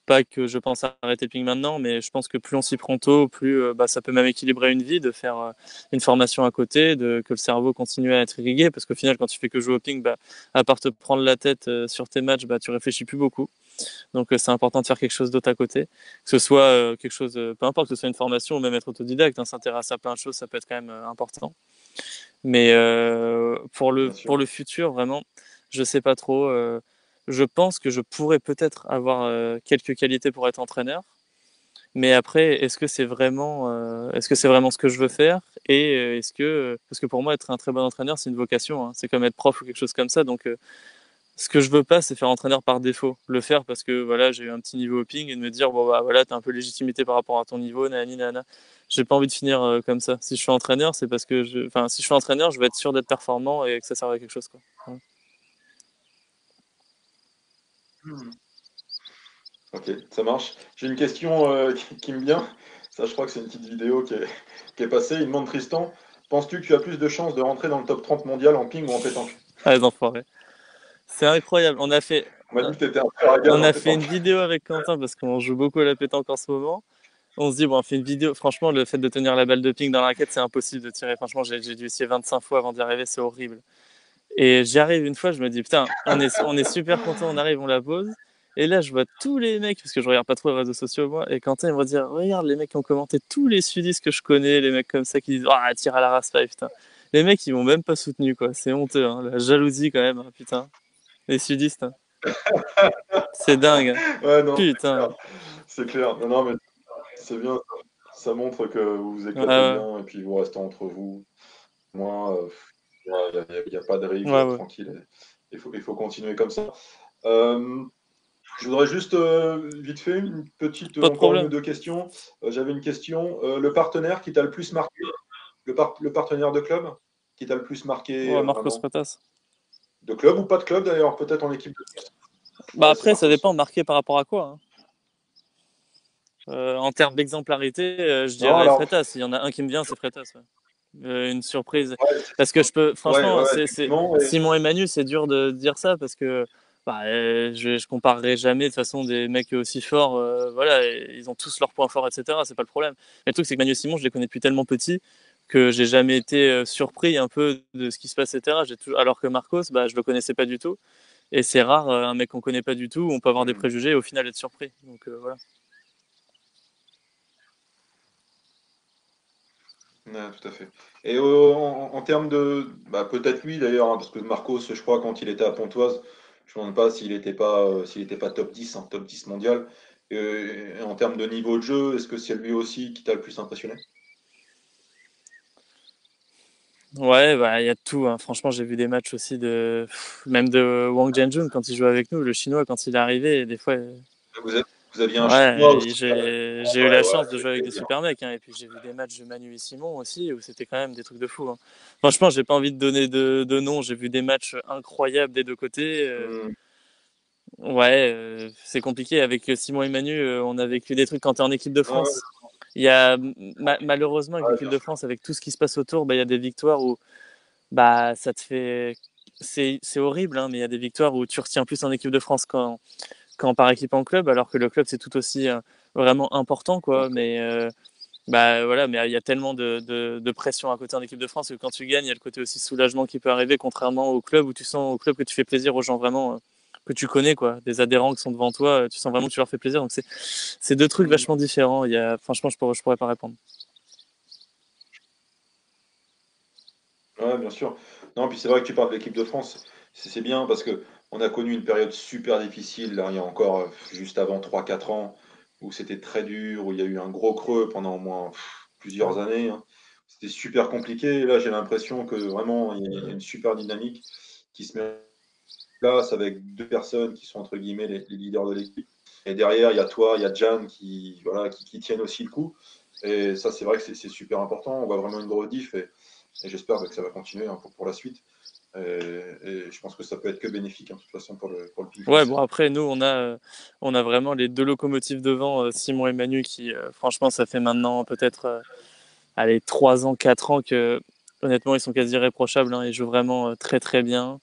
S2: Pas que je pense arrêter le ping maintenant, mais je pense que plus on s'y prend tôt, plus bah, ça peut même équilibrer une vie, de faire une formation à côté, que le cerveau continue à être irrigué, parce qu'au final, quand tu fais que jouer au ping, bah, à part te prendre la tête sur tes matchs, bah, tu réfléchis plus beaucoup. Donc c'est important de faire quelque chose d'autre à côté, que ce soit quelque chose, peu importe, que ce soit une formation ou même être autodidacte, hein, s'intéresser à plein de choses, ça peut être quand même important. Mais
S1: Bien
S2: pour
S1: sûr.
S2: le futur, vraiment, je sais pas trop. Je pense que je pourrais peut-être avoir quelques qualités pour être entraîneur. Mais après, est-ce que c'est vraiment ce que je veux faire? Et parce que pour moi, être un très bon entraîneur, c'est une vocation, hein. C'est comme être prof ou quelque chose comme ça. Donc, ce que je veux pas, c'est faire entraîneur par défaut. Le faire parce que voilà, j'ai eu un petit niveau au ping, et de me dire, bon, bah voilà, t'as un peu de légitimité par rapport à ton niveau, nanani, nana. J'ai pas envie de finir comme ça. Si je suis entraîneur, c'est parce que enfin, si je suis entraîneur, je veux être sûr d'être performant et que ça serve à quelque chose, quoi. Voilà.
S1: Hmm. Ok, ça marche. J'ai une question qui me vient. Ça, je crois que c'est une petite vidéo qui est passée. Il demande Tristan, penses-tu que tu as plus de chances de rentrer dans le top 30 mondial en ping ou en pétanque?
S2: Ah, les enfoirés. C'est incroyable.
S1: On m'a dit que tu étais un frère à gage
S2: On
S1: en
S2: a fait
S1: pétanque.
S2: une vidéo avec Quentin parce qu'on joue beaucoup à la pétanque en ce moment. On se dit, bon, on fait une vidéo. Franchement, le fait de tenir la balle de ping dans la raquette, c'est impossible de tirer. Franchement, j'ai dû essayer 25 fois avant d'y arriver, c'est horrible. Et j'y arrive une fois, je me dis, putain, on est super content, on arrive, on la pose. Et là, je vois tous les mecs, parce que je regarde pas trop les réseaux sociaux, moi, et Quentin, il me dire, regarde les mecs qui ont commenté, tous les sudistes que je connais, les mecs comme ça qui disent, ah, tire à la race, putain. Les mecs, ils m'ont même pas soutenu, quoi. C'est honteux, hein. La jalousie, quand même, hein, putain. Les sudistes, hein. C'est dingue, hein.
S1: Ouais, non, c'est clair.
S2: Putain.
S1: C'est clair. Non, non, mais c'est bien. Ça montre que vous vous
S2: Ouais,
S1: éclatez
S2: ouais,
S1: bien et puis vous restez entre vous. Moi, il n'y a pas de
S2: ouais,
S1: rive,
S2: ouais.
S1: tranquille. Il faut continuer comme ça. Euh, je voudrais juste, vite fait, une petite,
S2: Pas de
S1: encore une ou
S2: problème.
S1: deux questions. J'avais une question. Le partenaire qui t'a le plus marqué, le partenaire de club qui t'a le plus marqué,
S2: Ouais, Marcos
S1: vraiment?
S2: Pretas.
S1: De club ou pas de club d'ailleurs, peut-être en équipe de France.
S2: Bah
S1: Ouais, c'est
S2: après, ça
S1: Marcos.
S2: dépend marqué par rapport à quoi, hein. En termes d'exemplarité, je
S1: Non,
S2: dirais
S1: alors,
S2: Freitas. Il y en a un qui me vient, c'est Freitas. Ouais. Une surprise.
S1: ouais,
S2: Parce que je peux,
S1: ouais,
S2: franchement,
S1: ouais, effectivement. Et,
S2: Simon et Manu, c'est dur de dire ça parce que bah, je comparerai jamais de toute façon des mecs aussi forts. Voilà, ils ont tous leurs points forts, etc. C'est pas le problème. Mais le truc, c'est que Manu et Simon, je les connais depuis tellement petit que j'ai jamais été surpris un peu de ce qui se passe, etc. Alors que Marcos, bah, je le connaissais pas du tout. Et c'est rare, un mec qu'on connaît pas du tout, on peut avoir des
S1: hmm,
S2: préjugés et au final être surpris. Donc voilà.
S1: ouais, tout à fait. Et en termes de, bah, peut-être lui d'ailleurs, hein, parce que Marcos, je crois, quand il était à Pontoise, je ne me demande pas s'il était pas top 10, hein, top 10 mondial. Et en termes de niveau de jeu, est-ce que c'est lui aussi qui t'a le plus impressionné?
S2: Ouais, bah il y a de tout, hein. Franchement, j'ai vu des matchs aussi même de Wang Jianjun quand il jouait avec nous, le chinois quand il est arrivé. Et des fois,
S1: Vous, êtes- vous aviez un Chinois
S2: ouais,
S1: aussi.
S2: j'ai eu
S1: Ouais,
S2: la
S1: ouais,
S2: chance de jouer avec des super mecs, hein. Et puis j'ai vu des matchs de Manu et Simon aussi où c'était quand même des trucs de fou, hein. Franchement, j'ai pas envie de donner de nom. J'ai vu des matchs incroyables des deux côtés.
S1: hmm,
S2: Ouais, c'est compliqué avec Simon et Manu. On a vécu des trucs quand t'es en équipe de
S1: ouais, ouais,
S2: France. Il y a malheureusement avec
S1: ouais,
S2: l'équipe
S1: bien
S2: de
S1: sûr.
S2: France, avec tout ce qui se passe autour, bah il y a des victoires où bah ça te fait c'est horrible, hein, mais il y a des victoires où tu retiens plus en équipe de France quand par équipe en club, alors que le club c'est tout aussi vraiment important quoi. Mais bah voilà, mais il y a tellement de pression à côté en équipe de France que quand tu gagnes, il y a le côté aussi soulagement qui peut arriver, contrairement au club où tu sens au club que tu fais plaisir aux gens vraiment que tu connais quoi, des adhérents qui sont devant toi, tu sens vraiment que tu leur fais plaisir. Donc c'est deux trucs
S1: Hmm,
S2: vachement différents. Il y a franchement je pourrais pas répondre.
S1: ouais, bien sûr. Non, puis c'est vrai que tu parles de l'équipe de France. C'est bien parce que on a connu une période super difficile, là, il y a encore juste avant 3 4 ans, où c'était très dur, où il y a eu un gros creux pendant au moins plusieurs années, hein. C'était super compliqué. Et là, j'ai l'impression que vraiment, il y a une super dynamique qui se met en place avec deux personnes qui sont entre guillemets les leaders de l'équipe. Et derrière, il y a toi, il y a Jan qui, voilà, qui tiennent aussi le coup. Et ça, c'est vrai que c'est super important. On voit vraiment une grosse diff et j'espère que ça va continuer, hein, pour la suite. Et je pense que ça peut être que bénéfique, hein, de toute façon pour le PIC
S2: Ouais,
S1: français.
S2: bon après nous on a vraiment les deux locomotives devant, Simon et Manu qui franchement ça fait maintenant peut-être allez 3 ans, 4 ans que honnêtement ils sont quasi irréprochables, hein, ils jouent vraiment très très bien.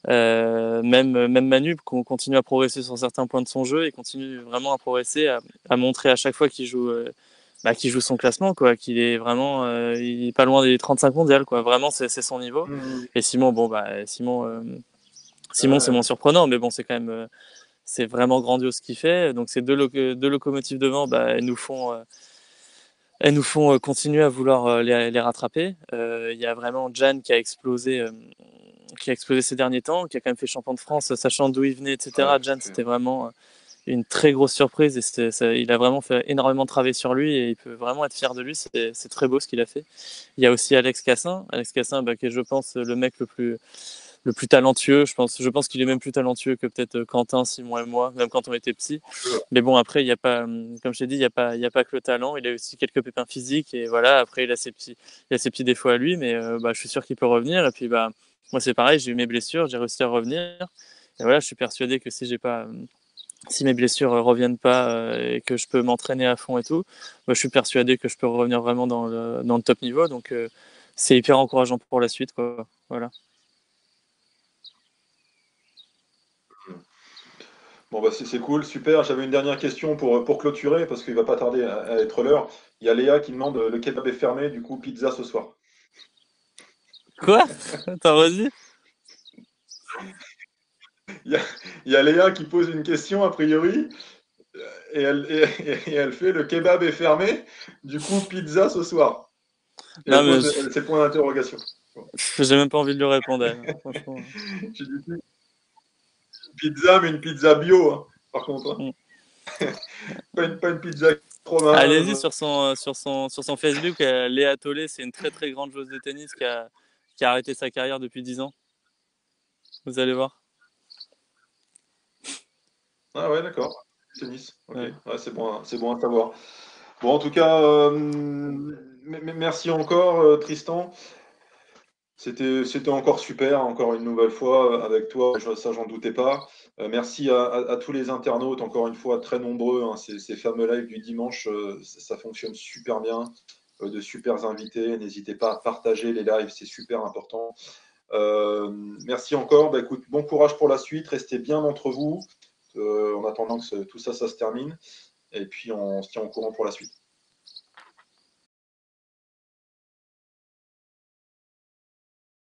S2: Même Manu continue à progresser sur certains points de son jeu et continue vraiment à progresser, à montrer à chaque fois qu'il joue son classement quoi, qu'il est vraiment il est pas loin des 35 mondiales quoi. Vraiment c'est son niveau.
S1: Mmh.
S2: Et Simon bon bah Simon c'est
S1: Ouais,
S2: moins surprenant mais bon c'est quand même c'est vraiment grandiose ce qu'il fait. Donc ces deux locomotives devant, bah, elles nous font continuer à vouloir les rattraper. Il y a vraiment Jan qui a explosé ces derniers temps, qui a quand même fait champion de France, sachant d'où il venait,
S1: ouais,
S2: etc.
S1: tout
S2: Jan,
S1: à fait.
S2: c'était vraiment une très grosse surprise et il a vraiment fait énormément travailler sur lui et il peut vraiment être fier de lui. C'est très beau ce qu'il a fait. Il y a aussi Alex Cassin bah, qui est, je pense, le mec le plus talentueux. Je pense qu'il est même plus talentueux que peut-être Quentin, Simon et moi, même quand on était petits. Mais bon, après, il y a pas, comme je t'ai dit, il y a pas que le talent. Il a aussi quelques pépins physiques et voilà. Après, il a ses petits défauts à lui, mais bah, je suis sûr qu'il peut revenir. Et puis, bah, moi, c'est pareil. J'ai eu mes blessures, j'ai réussi à revenir. Et voilà, je suis persuadé que si mes blessures reviennent pas et que je peux m'entraîner à fond et tout, bah, je suis persuadé que je peux revenir vraiment dans le top niveau. Donc, c'est hyper encourageant pour la suite, quoi. Voilà.
S1: Bon, bah, c'est cool, super. J'avais une dernière question pour clôturer, parce qu'il va pas tarder à être l'heure. Il y a Léa qui demande le kebab est fermé, du coup, pizza ce soir.
S2: Quoi? Attends, vas-y.
S1: Il y a, il y a Léa qui pose une question, a priori, et elle fait le kebab est fermé, du coup, pizza ce soir. Et
S2: Non,
S1: elle
S2: mais
S1: pose c'est le point d'interrogation. Bon.
S2: j'ai même pas envie de lui répondre, elle, franchement.
S1: J'ai dit pizza, mais une pizza bio, hein, par contre, hein.
S2: Mm.
S1: Pas une pizza avec fromage.
S2: Allez-y sur son Facebook, Léa Tollet, c'est une très très grande joueuse de tennis qui a arrêté sa carrière depuis 10 ans. Vous allez voir.
S1: Ah ouais, d'accord. Tennis. Ok.
S2: Ouais.
S1: Ouais, c'est bon à savoir. Bon, en tout cas, merci encore, Tristan. C'était encore super, encore une nouvelle fois avec toi, ça j'en doutais pas. Merci à tous les internautes, encore une fois très nombreux, hein, ces fameux lives du dimanche, ça fonctionne super bien, de super invités. N'hésitez pas à partager les lives, c'est super important. Euh, Merci encore. Bah, écoute, bon courage pour la suite, restez bien entre vous en attendant que tout ça, ça se termine. Et puis on se tient au courant pour la suite.